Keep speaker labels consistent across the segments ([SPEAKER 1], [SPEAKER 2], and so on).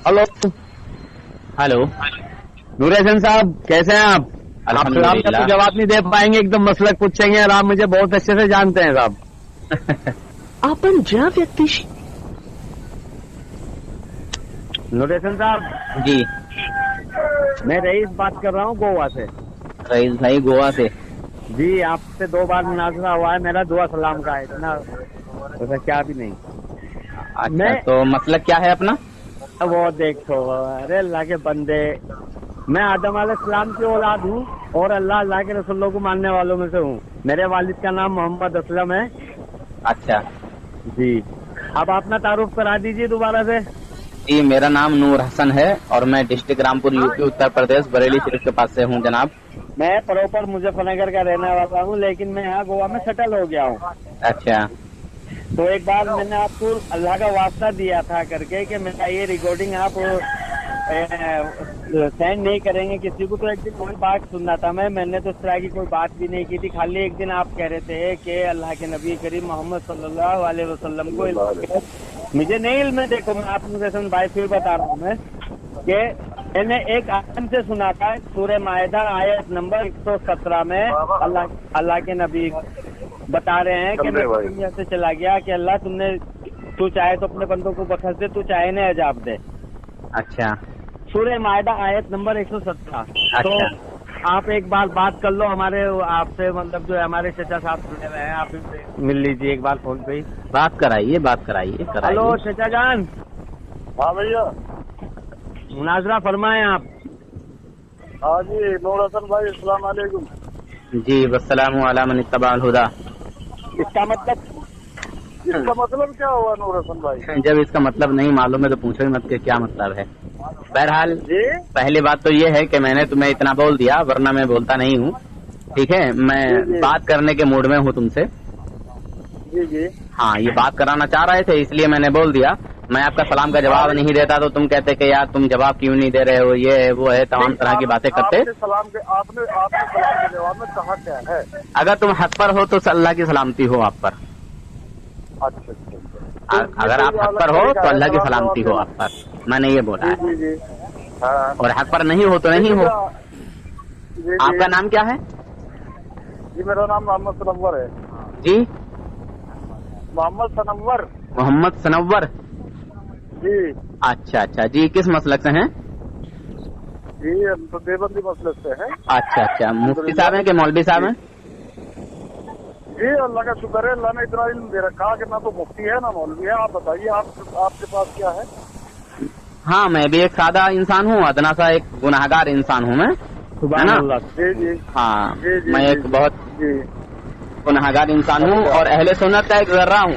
[SPEAKER 1] Hello
[SPEAKER 2] hello.
[SPEAKER 1] नूर हसन साहब, कैसे हैं आप?
[SPEAKER 2] अल्हम्दुलिल्लाह।
[SPEAKER 1] आप तो जवाब नहीं दे पाएंगे, एकदम मसलक पूछेंगे और आप मुझे बहुत अच्छे से जानते हैं साहब।
[SPEAKER 3] आपण ज्या व्यक्तीशी
[SPEAKER 1] नूर हसन साहब
[SPEAKER 2] जी
[SPEAKER 1] मैं रईस बात कर रहा हूँ गोवा से।
[SPEAKER 2] रईस भाई गोवा से।
[SPEAKER 1] जी आपसे 2 बार मुनाजरा हुआ है, मेरा दुआ सलाम का है, इतना वैसा क्या भी नहीं।
[SPEAKER 2] अच्छा तो मतलब क्या है अपना?
[SPEAKER 1] वो देखो, अरे अल्लाह के बंदे, मैं आदम अलैहिस्सलाम की औलाद हूँ और अल्लाह के रसूलों को मानने वालों में से हूँ। मेरे वालिद का नाम मोहम्मद असलम है।
[SPEAKER 2] अच्छा
[SPEAKER 1] जी अब अपना तारुफ करा दीजिए दोबारा से।
[SPEAKER 2] जी, मेरा नाम नूर हसन है और मैं डिस्ट्रिक्ट रामपुर यूपी उत्तर प्रदेश बरेली शरीफ के पास से हूँ जनाब।
[SPEAKER 1] मैं प्रॉपर मुजफ्फरनगर का रहने वाला हूँ, लेकिन मैं यहाँ गोवा में सेटल हो गया हूँ।
[SPEAKER 2] अच्छा
[SPEAKER 1] तो एक बार मैंने आपको अल्लाह का वास्ता दिया था करके कि मेरा ये रिकॉर्डिंग आप सेंड नहीं करेंगे किसी को। तो एक दिन कोई बात सुनना था मैंने तो इस तरह की कोई बात भी नहीं की थी। खाली एक दिन आप कह रहे थे कि अल्लाह के नबी करीम मोहम्मद सल्लल्लाहु अलैहि वसल्लम को मुझे नहीं इल्म है। देखो मैं आपको भाई फिर बता रहा हूँ मैं कि मैंने एक आयत से सुना था, सूरह मायदा आयत नंबर 117 में अल्लाह के नबी बता रहे हैं कि मैं दुनिया से चला गया कि अल्लाह तू चाहे तो अपने बंदों को बख्श दे, तू चाहे न अजाब दे।
[SPEAKER 2] अच्छा
[SPEAKER 1] सूरह मायदा आयत नंबर 117।
[SPEAKER 2] अच्छा।
[SPEAKER 1] तो आप एक बार बात कर लो हमारे आपसे, मतलब जो हमारे चचा साहब सुने हुए हैं, आप मिल लीजिए एक बार फोन पे ही।
[SPEAKER 2] बात कराइए।
[SPEAKER 1] हेलो चचा जान।
[SPEAKER 4] हाँ भैया।
[SPEAKER 1] मुनाजरा फरमाएं आप।
[SPEAKER 4] हाँ जी नूर हसन भाई, अस्सलाम वालेकुम।
[SPEAKER 2] जी वस्सलामु अला मन इत्तबअल हुदा।
[SPEAKER 1] इसका
[SPEAKER 4] मतलब क्या हुआ नूर हसन भाई?
[SPEAKER 2] जब इसका मतलब नहीं मालूम है तो पूछो ही मत कि क्या मतलब है। बहरहाल
[SPEAKER 4] जी
[SPEAKER 2] पहली बात तो ये है कि मैंने तुम्हें इतना बोल दिया, वरना मैं बोलता नहीं हूँ। ठीक है, मैं बात करने के मूड में हूँ तुमसे।
[SPEAKER 4] जी जी।
[SPEAKER 2] हाँ, ये बात कराना चाह रहे थे इसलिए मैंने बोल दिया। मैं आपका सलाम का जवाब नहीं देता तो तुम कहते कि यार तुम जवाब क्यों नहीं दे रहे हो, ये है वो है, तमाम तरह की बातें करते।
[SPEAKER 4] आपने सलाम के जवाब में कहा क्या है?
[SPEAKER 2] अगर तुम हक पर हो तो अल्लाह की सलामती हो आप पर।
[SPEAKER 4] अच्छा।
[SPEAKER 2] अगर आप हक पर हो तो अल्लाह की सलामती हो आप पर, मैंने ये बोला है।
[SPEAKER 4] जी जी। हाँ।
[SPEAKER 2] और हक पर नहीं हो तो नहीं हो। आपका नाम क्या है?
[SPEAKER 4] जी मेरा नाम मोहम्मद सनव्वर है।
[SPEAKER 2] जी
[SPEAKER 4] मोहम्मद सनव्वर।
[SPEAKER 2] मोहम्मद सनव्वर।
[SPEAKER 4] जी
[SPEAKER 2] अच्छा जी, किस मसलक से हैं?
[SPEAKER 4] जी हम तो देवबंदी मसलक से हैं।
[SPEAKER 2] अच्छा, मुफ्ती साहब हैं कि मौलवी साहब हैं?
[SPEAKER 4] जी अल्लाह का शुक्र है, अल्लाह ने इतना इल्म दे रखा कि ना तो मुफ्ती है ना मौलवी है। आप बताइए आपके पास क्या है?
[SPEAKER 2] हाँ, मैं भी एक सादा इंसान हूँ, अदना सा एक गुनाहगार इंसान हूँ मैं, है ना?
[SPEAKER 4] जी जी।
[SPEAKER 2] हाँ
[SPEAKER 4] जी, जी,
[SPEAKER 2] मैं
[SPEAKER 4] जी,
[SPEAKER 2] एक बहुत
[SPEAKER 4] जी
[SPEAKER 2] गुनाहगार इंसान हूँ और अहले सुन्नत का एक जर्रा हूँ।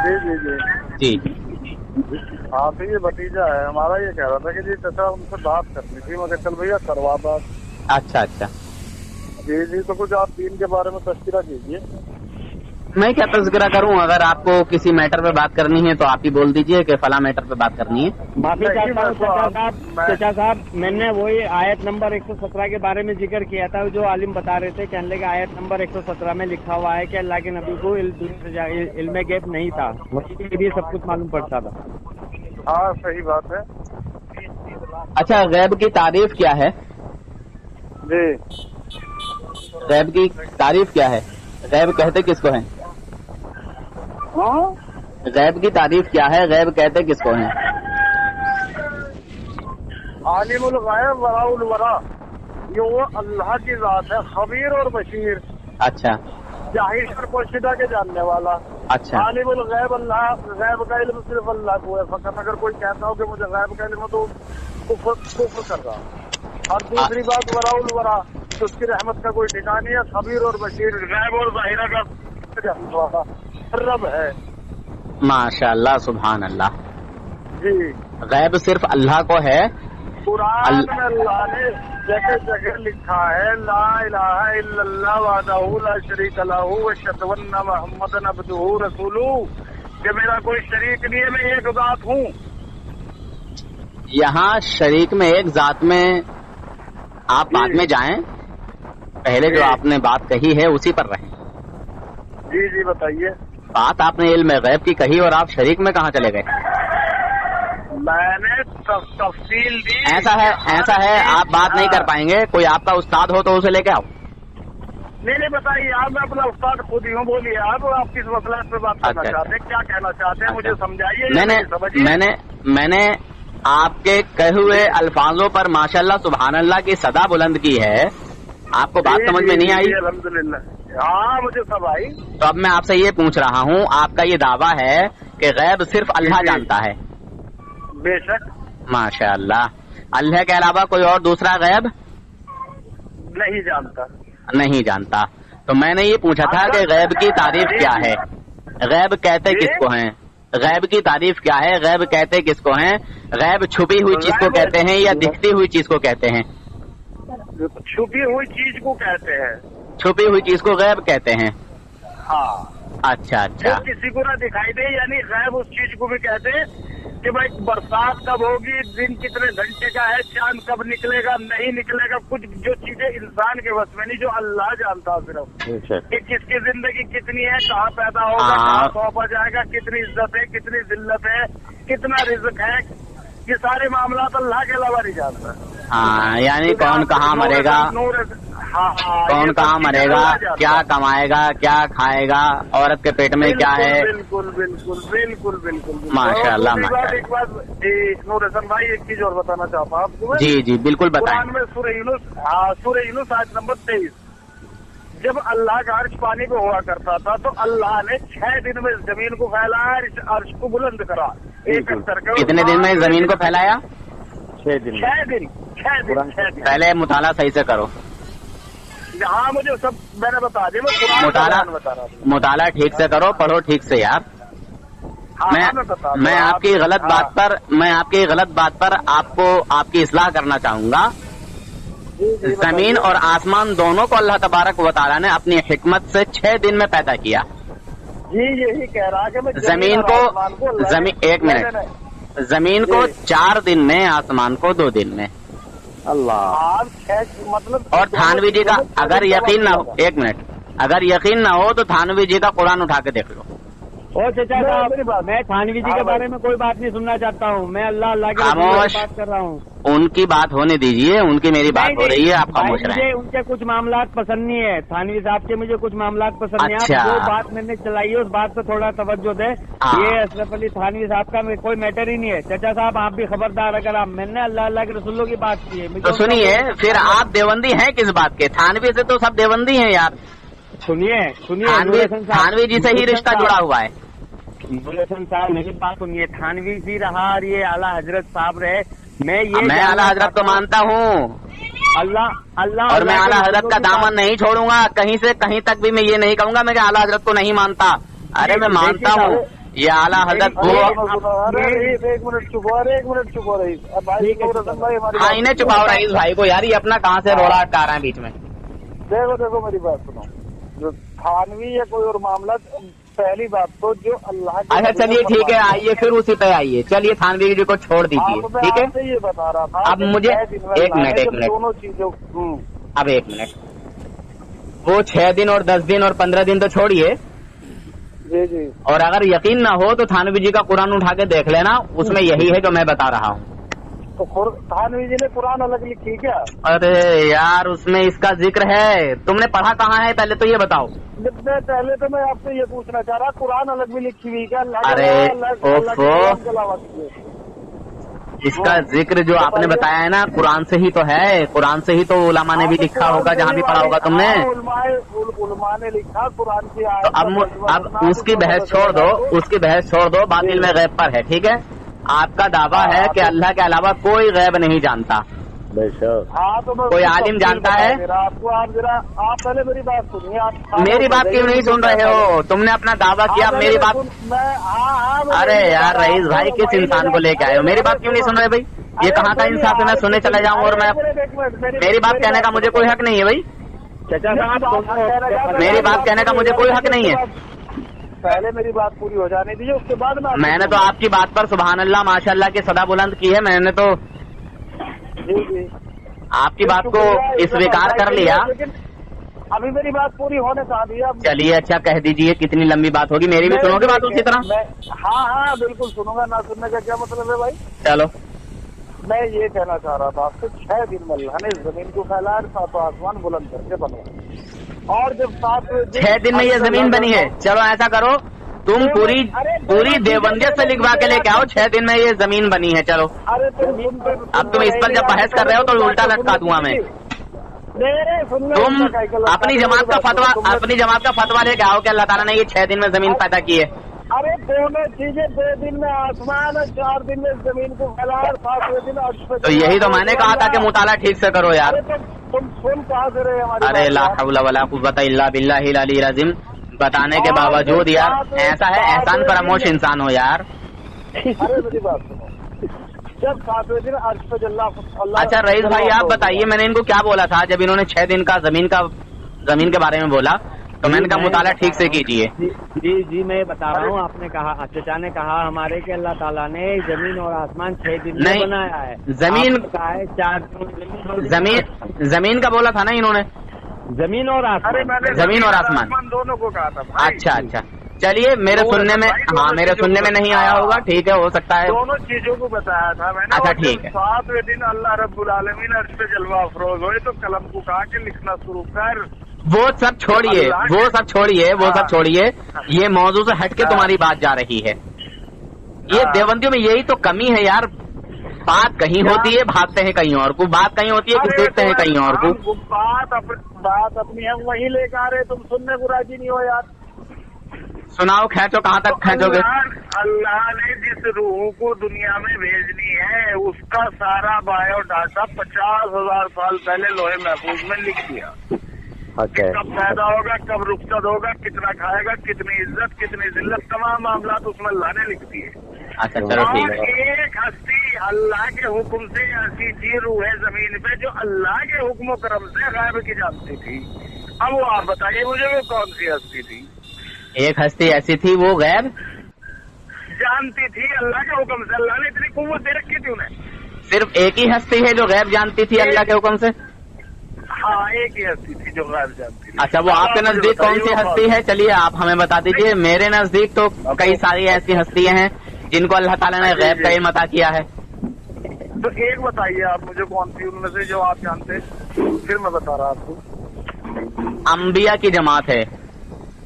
[SPEAKER 4] जी जी जी।
[SPEAKER 2] जी
[SPEAKER 4] हाँ तो ये भतीजा है हमारा, ये कह रहा था कि जी चाचा उनसे बात करनी थी। मैं चल भैया करवा बात।
[SPEAKER 2] अच्छा।
[SPEAKER 4] जी जी, तो कुछ आप दीन के बारे में तस्करा कीजिए।
[SPEAKER 2] मैं क्या तज़किरा करूँ? अगर आपको किसी मैटर पे बात करनी है तो आप ही बोल दीजिए कि फला मैटर पे बात करनी है।
[SPEAKER 1] माफी चाहता हूँ चचा साहब, मैंने वही आयत नंबर 117 के बारे में जिक्र किया था जो आलिम बता रहे थे। कहने लगे आयत नंबर 117 में लिखा हुआ है कि अल्लाह के नबी को इल्म गैब नहीं था, वही के लिए सब कुछ मालूम पड़ता था।
[SPEAKER 4] हाँ सही बात है।
[SPEAKER 2] अच्छा, गैब की तारीफ क्या है?
[SPEAKER 4] जी
[SPEAKER 2] गैब की तारीफ क्या है? गैब कहते किसको हैं? गैब की तारीफ क्या है? गैब कहते किसको हैं?
[SPEAKER 4] आलिमुल गायब वराउल वरा, ये वो अल्लाह की जात है, खबीर और बशीर।
[SPEAKER 2] अच्छा।
[SPEAKER 4] जाहिर और पोशीदा के जानने वाला।
[SPEAKER 2] अच्छा।
[SPEAKER 4] आलिमुल गैब, अल्लाह गैब का इल्म सिर्फ अल्लाह को है। फकत अगर कोई कहता हो कि मुझे गैब का इल्म तो कुफ्र कर रहा। और दूसरी बात वराउल वरा, तो उसकी रहमत का कोई ठिकाना है। खबीर और बशीर, गैब और जाहिरा का जानने वाला रब है।
[SPEAKER 2] माशाअल्लाह, सुभान अल्लाह।
[SPEAKER 4] जी
[SPEAKER 2] गैब सिर्फ अल्लाह को है।
[SPEAKER 4] कुरान में अल्लाह ने जगह जगह लिखा है ला इलाहा इल्लल्लाह वहदहू ला शरीका लहू व अशहदु अन्ना मुहम्मदन अब्दुहू रसूलुहू, कि मेरा कोई शरीक नहीं है, मैं एक जात हूँ।
[SPEAKER 2] यहाँ शरीक में एक जात में आप बाद में जाएं, पहले जो आपने बात कही है उसी पर रहें।
[SPEAKER 4] जी जी बताइए।
[SPEAKER 2] बात आपने इल्म गैब की कही और आप शरीक में कहाँ चले गए?
[SPEAKER 4] मैंने तफसील दी।
[SPEAKER 2] ऐसा है आप बात नहीं कर पाएंगे, कोई आपका उस्ताद हो तो उसे लेके आओ।
[SPEAKER 4] नहीं बताइए आप, मैं अपना उस्ताद खुद ही हूँ, बोलिए आप किस मसला पे बात करना चाहते हैं, क्या कहना चाहते हैं, मुझे समझाइए।
[SPEAKER 2] मैंने आपके कहे हुए अल्फाजों पर माशाल्लाह सुभान अल्लाह की सदा बुलंद की है, आपको बात समझ में नहीं आई?
[SPEAKER 4] अल्हम्दुलिल्लाह, हाँ मुझे सब आई।
[SPEAKER 2] तो अब मैं आपसे ये पूछ रहा हूँ, आपका ये दावा है कि गैब सिर्फ अल्लाह जानता है?
[SPEAKER 4] बेशक।
[SPEAKER 2] माशाल्लाह। अल्लाह के अलावा कोई और दूसरा गैब नहीं जानता। तो मैंने ये पूछा था कि गैब की तारीफ क्या है, गैब कहते किसको हैं, गैब की तारीफ क्या है, गैब कहते किसको हैं, गैब छुपी हुई चीज को कहते हैं या दिखती हुई चीज को कहते हैं?
[SPEAKER 4] छुपी हुई चीज को कहते हैं।
[SPEAKER 2] छुपी हुई चीज को गैब कहते हैं।
[SPEAKER 4] हाँ।
[SPEAKER 2] अच्छा।
[SPEAKER 4] जो किसी को ना दिखाई दे, यानी गैब उस चीज को भी कहते हैं कि भाई बरसात कब होगी, दिन कितने घंटे का है, चांद कब निकलेगा नहीं निकलेगा, कुछ जो चीजें इंसान के बस में नहीं, जो अल्लाह जानता है सिर्फ, कि किसकी जिंदगी कितनी है, कहाँ पैदा होगा, कहाँ सौंपा जाएगा, कितनी इज्जत है, कितनी जिल्लत है, कितना रिज़्क है, ये सारे मामला अल्लाह के अलावा नहीं जानता।
[SPEAKER 2] हाँ, यानी कौन कहाँ मरेगा, कौन कहाँ मरेगा, क्या कमाएगा, क्या खाएगा, औरत के पेट में क्या है।
[SPEAKER 4] बिल्कुल।
[SPEAKER 2] माशाल्लाह।
[SPEAKER 4] एक बात नूर हसन भाई, एक चीज और बताना चाहता हूँ आपको।
[SPEAKER 2] जी बिल्कुल बताएं।
[SPEAKER 4] कुरान में सूरह यूनुस आयत नंबर 23, जब अल्लाह का अर्श पानी पे हुआ करता था तो अल्लाह ने 6 दिन में जमीन को फैलाया, अर्श को बुलंद करा, एक स्तर का।
[SPEAKER 2] कितने दिन में जमीन को फैलाया?
[SPEAKER 4] 6 दिन।
[SPEAKER 2] पहले मुताला सही से करो।
[SPEAKER 4] हाँ मुझे सब मैंने बता दिया, मैं कुरान बता रहा हूँ।
[SPEAKER 2] मुताला ठीक से करो, पढ़ो ठीक से यार। मैं आपकी गलत बात पर आपको आपकी इस्लाह करना चाहूंगा। जमीन और आसमान दोनों को अल्लाह तबारक व तआला ने अपनी हिकमत से 6 दिन में पैदा किया।
[SPEAKER 4] जी यही कह रहा कि मैं
[SPEAKER 2] जमीन को 4 दिन में, आसमान को 2 दिन में।
[SPEAKER 4] अल्लाह मतलब।
[SPEAKER 2] और थानवी जी का अगर यकीन ना हो, 1 मिनट, अगर यकीन ना हो तो थानवी जी का कुरान उठा के देख लो।
[SPEAKER 1] चाचा साहब, मैं थानवी जी के बारे में कोई बात नहीं सुनना चाहता हूँ, मैं अल्लाह की बात कर रहा हूँ।
[SPEAKER 2] उनकी बात होने दीजिए, उनकी मेरी बात हो रही है, आप खामोश रहें।
[SPEAKER 1] मुझे उनके कुछ मामला पसंद नहीं है, थानवी साहब के मुझे कुछ मामला पसंद नहीं है। जो बात मैंने चलाई है उस बात पे थोड़ा तवज्जो दे। ये अशरफ अली थानवी साहब का कोई मैटर ही नहीं है। चाचा साहब आप भी खबरदार, अगर आप मैंने अल्लाह के रसूलों की बात की है
[SPEAKER 2] तो सुनिए, फिर आप देवंदी हैं किस बात के? थानवी से तो सब देवंदी हैं यार।
[SPEAKER 1] सुनिए
[SPEAKER 2] थानवी जी से ही रिश्ता जुड़ा हुआ है।
[SPEAKER 1] बुलेसन साहब मेरी बात सुनिए, थानवी जी रहा और ये आला हजरत साहब रहे, मैं
[SPEAKER 2] आला हजरत को मानता हूँ,
[SPEAKER 1] अल्लाह
[SPEAKER 2] और मैं आला हजरत का दामन नहीं छोड़ूंगा। कहीं से कहीं तक भी मैं ये नहीं कहूँगा मैं आला हजरत को नहीं मानता। अरे मैं मानता हूँ, ये आला हजरत को।
[SPEAKER 4] एक मिनट चुप हो रही।
[SPEAKER 2] हाँ, इन्हें चुपाओ रईस भाई को यार, ये अपना कहाँ से रोड़ा अटका रहे हैं बीच में।
[SPEAKER 4] देखो मेरी बात सुनो, जो थानवी या कोई और मामला, पहली बात तो जो अल्लाह।
[SPEAKER 2] अच्छा चलिए ठीक है, आइए फिर उसी पे आइए। चलिए थानवी जी को छोड़ दीजिए, ठीक है।
[SPEAKER 4] ये बता रहा था
[SPEAKER 2] अब मुझे एक मिनट
[SPEAKER 4] दोनों चीजों।
[SPEAKER 2] अब 1 मिनट, वो 6 दिन और 10 दिन और 15 दिन तो छोड़िए
[SPEAKER 4] जी।
[SPEAKER 2] और अगर यकीन ना हो तो थानवी जी का कुरान उठा के देख लेना, उसमें यही है जो मैं बता रहा हूँ।
[SPEAKER 4] तो थानवी जी ने कुरान अलग लिखी क्या?
[SPEAKER 2] अरे यार उसमें इसका जिक्र है, तुमने पढ़ा कहाँ है पहले तो ये बताओ।
[SPEAKER 4] पहले तो मैं आपसे ये पूछना चाह रहा, कुरान अलग भी लिखी हुई क्या?
[SPEAKER 2] अरे इसका जिक्र जो आपने बताया है ना, कुरान से ही तो है, कुरान से ही तो उलमा ने भी लिखा होगा, जहाँ भी पढ़ा होगा तुमने।
[SPEAKER 4] उलमा ने लिखा कुरान की।
[SPEAKER 2] तो अब उसकी बहस छोड़ दो, बातिल में गैब पर है, ठीक है। आपका दावा है कि अल्लाह के अलावा कोई गैब नहीं जानता।
[SPEAKER 4] हाँ तो
[SPEAKER 2] कोई आलिम जानता है?
[SPEAKER 4] आप पहले मेरी बात सुनिए।
[SPEAKER 2] मेरी बात क्यों नहीं सुन रहे हो? तुमने अपना दावा किया, मेरी बात। अरे यार रईस भाई, किस इंसान को लेके आए हो? मेरी बात क्यों नहीं सुन रहे भाई? ये कहाँ का इंसाफ है? मैं सुनने चला जाऊँ और मैं मेरी बात कहने का मुझे कोई हक नहीं है भाई। मेरी बात कहने का मुझे कोई हक नहीं है।
[SPEAKER 4] पहले मेरी बात पूरी हो जाने दीजिए, उसके बाद
[SPEAKER 2] मैंने तो आपकी बात पर सुभान अल्लाह माशाअल्लाह की सदा बुलंद की है। मैंने तो
[SPEAKER 4] जी
[SPEAKER 2] आपकी बात को स्वीकार कर लिया
[SPEAKER 4] अभी मेरी बात पूरी होने कहा दिया।
[SPEAKER 2] चलिए अच्छा कह दीजिए, कितनी लंबी बात होगी, मेरी भी सुनोगे बात उसी तरह?
[SPEAKER 4] हाँ हाँ बिल्कुल सुनूंगा, ना सुनने का क्या मतलब है भाई।
[SPEAKER 2] चलो
[SPEAKER 4] मैं ये कहना चाह रहा था आपसे, 6 दिन में अल्लाह ने इस जमीन को फैलाया, 7 आसमान बुलंद करके बनवाया, और जब
[SPEAKER 2] 6 दिन में ये जमीन बनी है। चलो ऐसा करो, तुम पूरी देवबंदियत से लिखवा के लेके आओ, 6 दिन में ये जमीन बनी है। चलो
[SPEAKER 4] अरे
[SPEAKER 2] अब तुम इस पर जब बहस कर रहे हो तो उल्टा लटका दूंगा मैं। तुम अपनी जमात का फतवा लेके आओ कि अल्लाह ताला ने ये 6 दिन में जमीन पैदा की है।
[SPEAKER 4] अरे दोनों चीजें, 2 दिन में आसमान, 4 दिन में जमीन को फैलाया, 7वें दिन अर्श पे।
[SPEAKER 2] तो यही तो मैंने कहा था कि मुताला ठीक से करो यार।
[SPEAKER 4] तुम सुन कहाँ से रहे हमारे?
[SPEAKER 2] अरे ला हौला वला कुव्वता इल्ला बिल्लाहिल अलील अज़ीम, बताने के बावजूद यार ऐसा है, एहसान फरामोश इंसान हो यार।
[SPEAKER 4] अरे मेरी बात सुनो, जब 7वें दिन अर्श पे अल्लाह।
[SPEAKER 2] अच्छा रईस भाई आप बताइए, मैंने इनको क्या बोला था जब इन्होंने 6 दिन का जमीन के बारे में बोला, तो मैंने कहा मुताला ठीक से कीजिए।
[SPEAKER 1] जी मैं बता रहा हूँ, आपने कहा, चचा ने कहा हमारे कि अल्लाह ताला ने जमीन और आसमान 6 दिन में बनाया है।
[SPEAKER 2] जमीन
[SPEAKER 1] का है 4
[SPEAKER 2] जमीन का बोला था ना इन्होंने,
[SPEAKER 1] जमीन और आसमान।
[SPEAKER 2] जमीन और आसमान
[SPEAKER 4] दोनों को कहा था।
[SPEAKER 2] अच्छा चलिए, मेरे सुनने में नहीं आया होगा, ठीक है, हो सकता है।
[SPEAKER 4] दोनों चीजों को बताया था मैंने।
[SPEAKER 2] अच्छा ठीक है।
[SPEAKER 4] 7वें दिन अल्लाह रब्बुल आलमीन अर्श पे जलवा अफरोज हुए तो कलम को कहा कि लिखना शुरू कर।
[SPEAKER 2] वो सब छोड़िए, ये मौजू से हट के तुम्हारी बात जा रही है। ये देवबंदियों में यही तो कमी है यार, बात कहीं होती है भागते हैं कहीं और को, बात कहीं होती है कि देखते हैं कहीं और को।
[SPEAKER 4] बात अपनी हम वही लेकर आ रहे, तुम सुनने को राजी नहीं हो यार।
[SPEAKER 2] सुनाओ, खींचो, कहाँ तक खींचोगे?
[SPEAKER 4] अल्लाह ने जिस रूह को दुनिया में भेजनी है उसका सारा बायोडाटा 50,000 साल पहले लोहे महफूज में लिख दिया। कब पैदा होगा, कब रुखसत होगा, कितना खाएगा, कितनी इज्जत, कितनी जिल्लत, तमाम मामला उसमें अल्लाह ने लिख दिए।
[SPEAKER 2] अच्छा चलो ठीक है।
[SPEAKER 4] और एक हस्ती अल्लाह के हुक्म से ऐसी थी रूह है जमीन पे जो अल्लाह के हुक्म करम से गैब की जानती थी। अब वो आप बताइए मुझे, वो कौन सी हस्ती थी?
[SPEAKER 2] एक हस्ती ऐसी थी वो गैब
[SPEAKER 4] जानती थी अल्लाह के हुक्म से। अल्लाह ने इतनी कुव्वत दे रखी थी उन्हें।
[SPEAKER 2] सिर्फ एक ही हस्ती है जो गैब जानती थी अल्लाह के हुक्म से?
[SPEAKER 4] हाँ एक ही हस्ती थी जो गैब जानती थी।
[SPEAKER 2] अच्छा, वो आपके नजदीक कौन सी हस्ती है? चलिए आप हमें बता दीजिए। मेरे नजदीक तो कई सारी ऐसी हस्तियां हैं जिनको अल्लाह ताला ने गैब का इल्म अता किया है।
[SPEAKER 4] तो एक बताइए आप मुझे, कौन सी उनमें से जो आप जानते, फिर मैं बता रहा आपको।
[SPEAKER 2] अंबिया की जमात है।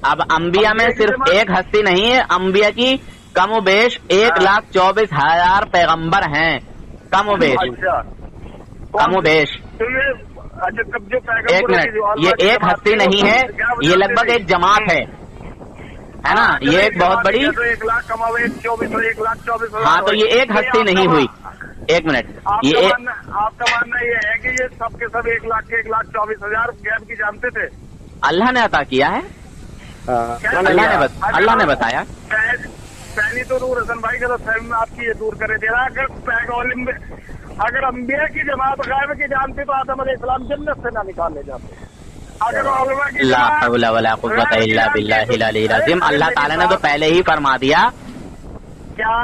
[SPEAKER 2] अब अंबिया में सिर्फ एक हस्ती नहीं है, अंबिया की कमोबेश 1,24,000 पैगंबर हैं, कमोबेश।
[SPEAKER 4] अच्छा
[SPEAKER 2] कमोबेश।
[SPEAKER 4] तो ये अच्छा, कब जो पैगंबर,
[SPEAKER 2] एक मिनट, ये एक हस्ती नहीं है, ये लगभग एक जमात है ना? ये एक बहुत बड़ी।
[SPEAKER 4] 1,00,000 कमावे 1,24,000।
[SPEAKER 2] हाँ तो ये एक हस्ती नहीं हुई। एक मिनट, ये
[SPEAKER 4] आपका मानना ये है कि ये सब के सब 1,00,000 के 1,24,000 गैब की जानते थे?
[SPEAKER 2] अल्लाह ने अता किया है, अल्लाह ने बताया।
[SPEAKER 4] पहली तो नूर हसन भाई का तो फहम आपकी ये दूर करे दे रहा। अगर अंबिया की जमात गैब की जानती तो आदम अलैहिस्सलाम जन्नत से ना निकाले जाते। अगर
[SPEAKER 2] ला हौला वला कुव्वता इल्ला बिल्लाहिल अलील अज़ीम, अल्लाह ताला ने तो पहले ही फरमा दिया।
[SPEAKER 4] क्या?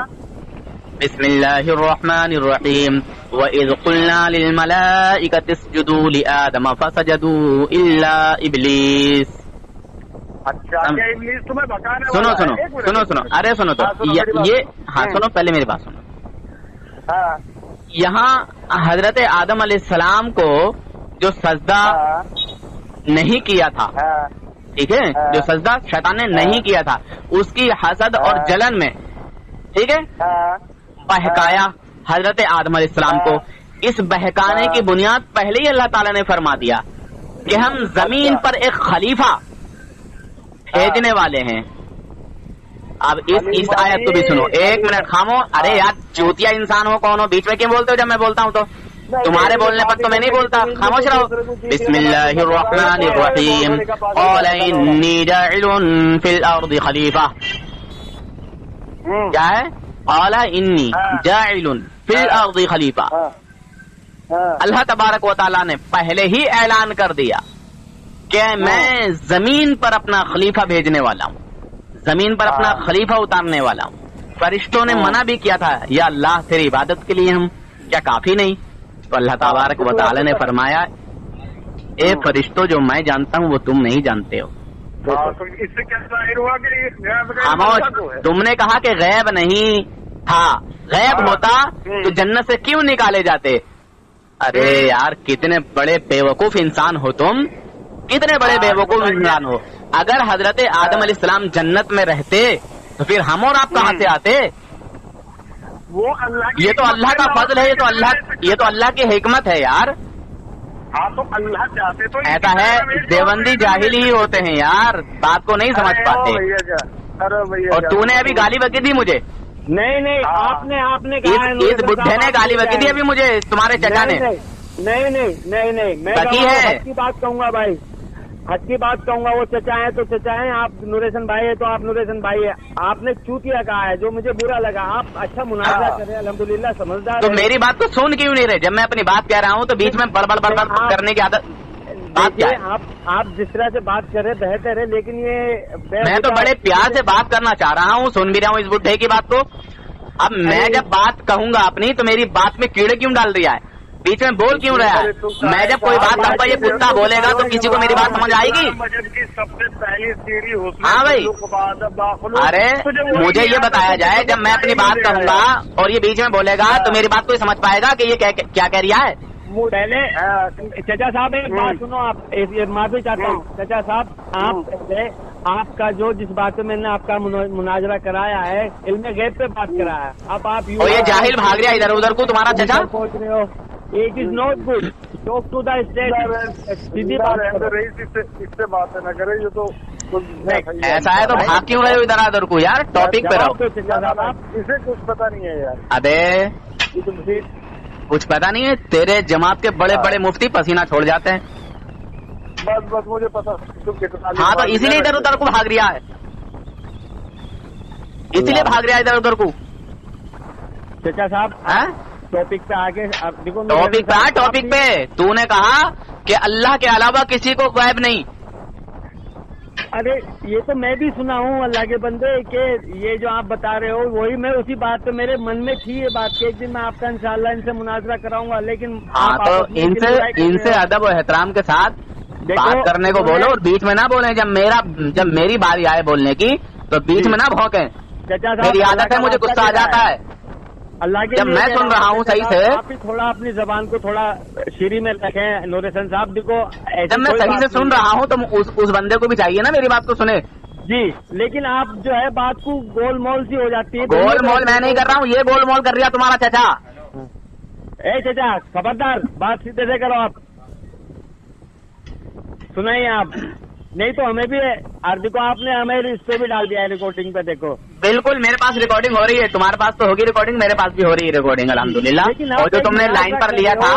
[SPEAKER 2] बिस्मिल्लाहिर रहमानिर रहीम, व इज़ क़ुलना लिल मलाइकति इसजुदू लिआदम फसजदू इल्ला इब्लीस।
[SPEAKER 4] अच्छा क्या इब्लीस तुम्हें भगाने वाला?
[SPEAKER 2] सुनो, अरे सुनो तो ये हाँ सुनो, पहले मेरी बात सुनो।
[SPEAKER 4] हाँ।
[SPEAKER 2] यहाँ हजरत आदम अलैहिस्सलाम को जो सजदा नहीं किया था, ठीक है, जो सजदा शैतान ने नहीं किया था, उसकी हसद और जलन में, ठीक है, बहकाया हजरत आदम अलैहिस्सलाम को। इस बहकाने की बुनियाद पहले ही अल्लाह ताला ने फरमा दिया कि हम जमीन पर एक खलीफा भेजने वाले हैं। अब इस आयत को भी सुनो। एक मिनट खामो। अरे यार चूतिया इंसान हो, कौन हो, बीच में क्यों बोलते हो जब मैं बोलता हूँ? तो तुम्हारे बोलने पर तो मैं नहीं बोलता, खामोश रहो। बिस्मिल्लाहिर रहमानिर रहीम, क़ाल इन्नी जाइलुन फिल अर्दि खलीफा। क्या है? क़ाल इन्नी जाइलुन फिल अर्दि खलीफा। अल्लाह तबारक व तआला ने पहले ही ऐलान कर दिया कि मैं जमीन पर अपना खलीफा भेजने वाला हूँ, जमीन पर अपना खलीफा उतारने वाला हूँ। फरिश्तों ने मना भी किया था, या अल्लाह तेरी इबादत के लिए हम क्या काफी नहीं? तो अल्लाह तबारक व तआला ने फरमाया ए फरिश्तों, जो मैं जानता हूँ वो तुम नहीं जानते हो।
[SPEAKER 4] तो इससे क्या जाहिर हुआ कि गैब का
[SPEAKER 2] खामोश, तुमने कहा कि गैब नहीं था, गैब होता तो जन्नत से क्यों निकाले जाते। अरे यार, कितने बड़े बेवकूफ इंसान हो तुम, कितने बड़े बेवकूफ इंसान हो। अगर हजरत आदम अलैहिस्सलाम जन्नत में रहते तो फिर हम और आप कहाँ से आते।
[SPEAKER 4] वो अल्लाह,
[SPEAKER 2] ये तो अल्लाह का फजल है, ये तो अल्लाह की हिकमत है यार।
[SPEAKER 4] हाँ, तो अल्लाह चाहते तो
[SPEAKER 2] ऐसा है, देवबंदी जाहिल ही होते हैं यार, बात को नहीं समझ पाते।
[SPEAKER 4] अरे भैया,
[SPEAKER 2] और तूने अभी गाली बकी दी मुझे।
[SPEAKER 1] नहीं, आपने कहा है,
[SPEAKER 2] इस बुड्ढे ने गाली बकी दी अभी मुझे, तुम्हारे चचा ने।
[SPEAKER 1] नहीं, मैं
[SPEAKER 2] बकी है।
[SPEAKER 1] हक की बात कहूंगा भाई, हक की बात कहूंगा। वो चचा है तो चचा है, आप नूरेशन भाई है तो आप नूरेशन भाई है। आपने चूतिया कहा है जो मुझे बुरा लगा। आप अच्छा मुनाज़रा करें, अल्हम्दुलिल्लाह, समझदार।
[SPEAKER 2] तो मेरी बात को सुन क्यों नहीं रहे। जब मैं अपनी बात कह रहा हूँ तो बीच में बड़बड़ करने की आदत, बात क्या है।
[SPEAKER 1] आप जिस तरह से बात कर रहे बेहतर है, लेकिन ये
[SPEAKER 2] मैं तो बड़े प्यार से बात करना चाह रहा हूँ, सुन भी रहा हूँ इस बुड्ढे की बात को। अब मैं जब बात कहूंगा अपनी तो मेरी बात में कीड़े क्यों डाल दिया है, बीच में बोल क्यों रहा है। मैं जब कोई बात कहूँगा ये कुत्ता बोलेगा तो किसी को मेरी बात समझ आएगी।
[SPEAKER 4] सबसे पहली सीढ़ी होती।
[SPEAKER 2] हाँ भाई, अरे मुझे ये बताया जाए, जब मैं अपनी बात कहूँगा और ये बीच में बोलेगा तो मेरी बात कोई समझ पाएगा कि ये क्या कह रहा है।
[SPEAKER 1] पहले चचा साहब एक बात सुनो, आप माफी चाहता हूँ चचा साहब, आप पहले आपका जो जिस बात पे मैंने आपका मुनाजरा कराया है, इल्म गैब पे बात कराया है। अब आप
[SPEAKER 2] और ये जाहिल भाग रहा इधर उधर को, तुम्हारा चचा
[SPEAKER 1] पहुँच रहे हो। It is not good, talk to the state, सीधी बात
[SPEAKER 4] इससे बात न करे। ये तो
[SPEAKER 2] ऐसा है तो भाग क्यों रहे हो इधर उधर को यार, टॉपिक पे रहो।
[SPEAKER 4] इसे कुछ पता नहीं है यार।
[SPEAKER 2] अबे कुछ पता नहीं है, तेरे जमात के बड़े बड़े मुफ्ती पसीना छोड़ जाते हैं।
[SPEAKER 4] बस मुझे पता।
[SPEAKER 2] हाँ, तो इसीलिए इधर उधर को भाग रहा है, इसीलिए भाग रहा है इधर उधर को।
[SPEAKER 1] चचा साहब टॉपिक पे आगे आप देखो,
[SPEAKER 2] टॉपिक पे तूने कहा कि अल्लाह के अलावा किसी को गैब नहीं।
[SPEAKER 1] अरे ये तो मैं भी सुना हूँ अल्लाह के बंदे के, ये जो आप बता रहे हो वही मैं उसी बात पे मेरे मन में थी ये बात कि एक दिन मैं आपका इंशाअल्लाह इनसे मुनाजरा कराऊंगा। लेकिन
[SPEAKER 2] हाँ, तो इनसे अदब और एहतराम के साथ बात करने को बोलो और बीच में ना बोले। जब मेरी बारी आए बोलने की तो बीच में ना भौंके। मेरी आदत है, मुझे गुस्सा आ जाता है
[SPEAKER 1] अल्लाह के।
[SPEAKER 2] जब मैं सुन रहा हूँ सही से,
[SPEAKER 1] आप ही थोड़ा अपनी जबान को थोड़ा शीरी में रखें नूरेशन साहब। देखो
[SPEAKER 2] जब मैं सही से सुन रहा हूँ तो उस बंदे को भी चाहिए ना मेरी बात को सुने
[SPEAKER 1] जी। लेकिन आप जो है बात को गोलमोल सी हो जाती है।
[SPEAKER 2] गोलमोल मैं नहीं कर रहा हूँ, ये गोलमोल कर रहा तुम्हारा चचा।
[SPEAKER 1] ए चचा खबरदार, बात सीधे से करो आप, सुनाइए आप, नहीं तो हमें भी। और देखो आपने हमें इस पे भी डाल दिया है रिकॉर्डिंग पे, देखो
[SPEAKER 2] बिल्कुल मेरे पास रिकॉर्डिंग हो रही है, तुम्हारे पास तो होगी रिकॉर्डिंग, मेरे पास भी हो रही है रिकॉर्डिंग अल्हम्दुलिल्लाह। और जो तुमने लाइन पर लिया था,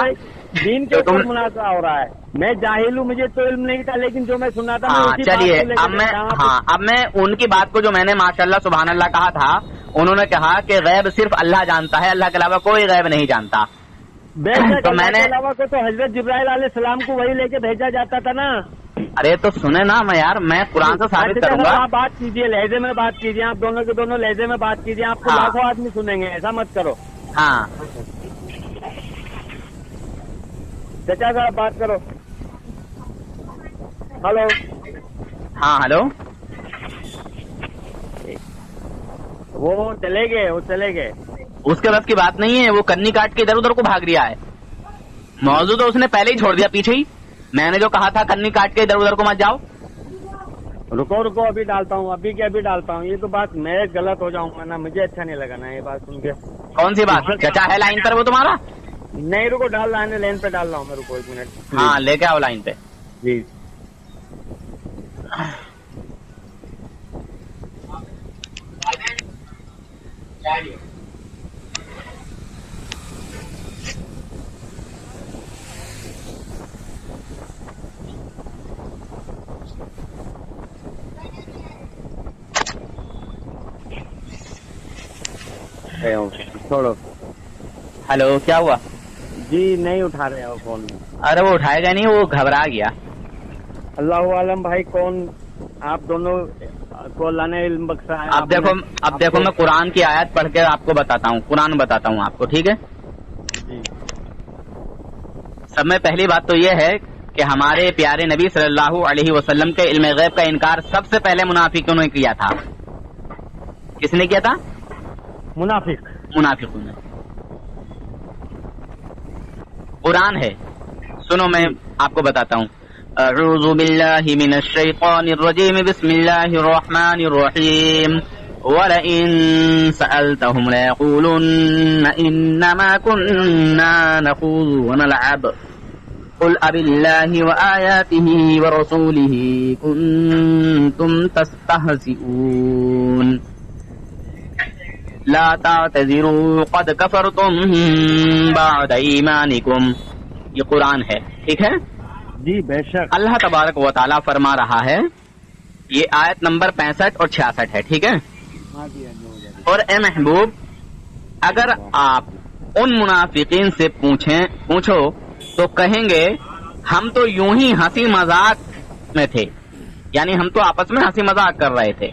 [SPEAKER 1] दीन के ऊपर मुनाज़रा हो रहा है। मैं जाहिल हूँ, मुझे तो इल्म नहीं था, लेकिन जो मैं सुना था।
[SPEAKER 2] हाँ चलिए, अब मैं उनकी बात को जो मैंने माशाल्लाह सुभान अल्लाह कहा था, उन्होंने कहा कि गैब सिर्फ अल्लाह जानता है, अल्लाह के अलावा कोई गैब नहीं जानता।
[SPEAKER 1] तो मैंने अलावा को तो हजरत जिब्राइल अलैहिस्सलाम को वही लेके भेजा जाता था ना।
[SPEAKER 2] अरे तो सुने ना, मैं यार मैं कुरान से साबित करूंगा।
[SPEAKER 1] आप बात कीजिए, लहजे में बात कीजिए, आप दोनों के दोनों लहजे में बात कीजिए। आपको लाखों आदमी सुनेंगे, ऐसा मत करो।
[SPEAKER 2] हाँ
[SPEAKER 1] चचा साहब बात करो। हेलो।
[SPEAKER 2] हाँ हेलो।
[SPEAKER 1] वो चले गए।
[SPEAKER 2] उसके बस की बात नहीं है, वो कन्नी काट के इधर उधर को भाग रहा है। मौजूद तो उसने पहले ही छोड़ दिया पीछे ही। मैंने जो कहा था कन्नी काट के इधर उधर को मत जाओ।
[SPEAKER 1] रुको अभी डालता हूँ, अभी क्या अभी डालता हूँ। ये तो बात मैं गलत हो जाऊंगा ना, मुझे अच्छा नहीं लगा ना ये बात सुन के।
[SPEAKER 2] कौन सी बात? चचा है लाइन पर वो तुम्हारा?
[SPEAKER 1] नहीं रुको, डाल रहा है, लाइन पे डाल रहा हूँ मैं, रुको 1 मिनट।
[SPEAKER 2] हाँ लेके आओ लाइन पे
[SPEAKER 1] जी। छोड़ो।
[SPEAKER 2] हेलो, क्या हुआ?
[SPEAKER 1] जी नहीं उठा रहे हो फोन।
[SPEAKER 2] अरे वो उठाएगा नहीं, वो घबरा गया।
[SPEAKER 1] अल्लाह आलम भाई, कौन आप दोनों को अल्लाह ने इल्म बख्शा है।
[SPEAKER 2] अब देखो मैं कुरान की आयत पढ़ के आपको बताता हूँ, कुरान बताता हूँ आपको, ठीक है?
[SPEAKER 1] जी।
[SPEAKER 2] सब में पहली बात तो ये है کہ ہمارے پیارے نبی صلی اللہ علیہ وسلم کے علم غیب کا انکار سب سے پہلے منافقوں نے کیا تھا. کس نے کیا تھا؟ منافقوں نے. قرآن ہے، سنو میں آپ کو بتاتا ہوں. اعوذ باللہ من الشیطان الرجیم، بسم اللہ الرحمن الرحیم. وَلَئِن سَأَلْتَهُمْ لَيَقُولُنَّ إِنَّمَا كُنَّا نَخُوضُ وَنَلْعَبُ قُلْ أَبِاللَّهِ وَآيَاتِهِ وَرَسُولِهِ كُنتُمْ تَسْتَهْزِئُونَ لَا تَعْتَذِرُوا قَدْ كَفَرْتُمْ بَعْدَ إِيمَانِكُمْ. یہ قرآن ہے، ٹھیک ہے
[SPEAKER 1] جی بے شک.
[SPEAKER 2] اللہ تبارک و تعالیٰ فرما رہا ہے، یہ آیت نمبر 65 اور 66 ہے، ٹھیک ہے. اور اے محبوب، اگر آپ ان منافقین سے پوچھو تو کہیں گے ہم تو یوں ہی ہنسی مذاق میں تھے، یعنی ہم تو آپس میں ہنسی مذاق کر رہے تھے.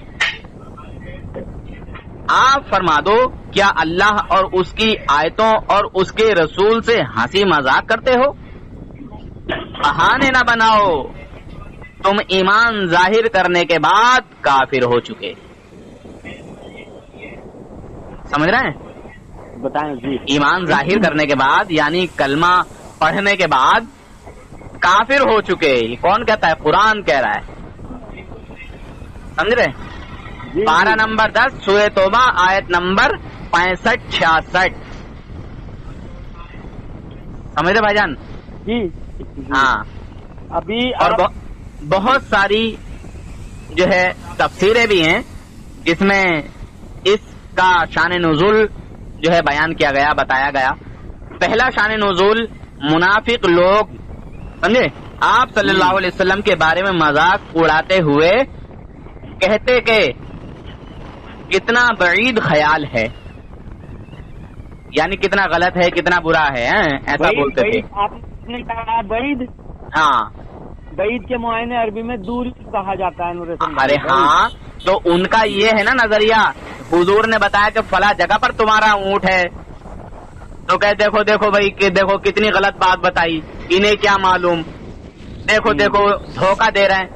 [SPEAKER 2] آپ فرما دو، کیا اللہ اور اس کی آیتوں اور اس کے رسول سے ہنسی مذاق کرتے ہو؟ بہانے نہ بناؤ، تم ایمان ظاہر کرنے کے بعد کافر ہو چکے. سمجھ رہے ہیں؟
[SPEAKER 1] بتائیں جی.
[SPEAKER 2] ایمان ظاہر کرنے کے بعد یعنی کلمہ پڑھنے کے بعد کافر ہو چکے. یہ کون کہتا ہے؟ قرآن کہہ رہا ہے. سمجھ رہے؟
[SPEAKER 1] جی
[SPEAKER 2] 12 نمبر 10 سورہ توبہ آیت نمبر 65-66. سمجھ رہے بھائی جان؟
[SPEAKER 1] جی.
[SPEAKER 2] ہاں.
[SPEAKER 1] ابھی
[SPEAKER 2] اور بہت ساری جو ہے تفسیریں بھی ہیں جس میں اس کا شان نزول جو ہے بیان کیا گیا، بتایا گیا. پہلا شان نزول منافق لوگ سمجھے آپ صلی اللہ علیہ وسلم کے بارے میں مذاق اڑاتے ہوئے کہتے کہ کتنا بعید خیال ہے، یعنی کتنا غلط ہے، کتنا برا ہے، ایسا بولتے تھے.
[SPEAKER 1] آپ نے کہا بعید،
[SPEAKER 2] ہاں
[SPEAKER 1] بعید کے معائنے عربی میں دور کہا جاتا ہے. نور حسن،
[SPEAKER 2] ارے ہاں، تو ان کا یہ ہے نا نظریہ. حضور نے بتایا کہ فلاں جگہ پر تمہارا اونٹ ہے، تو کہ دیکھو دیکھو بھائی کہ دیکھو کتنی غلط بات بتائی، انہیں کیا معلوم، دیکھو دیکھو دھوکہ دے رہے ہیں.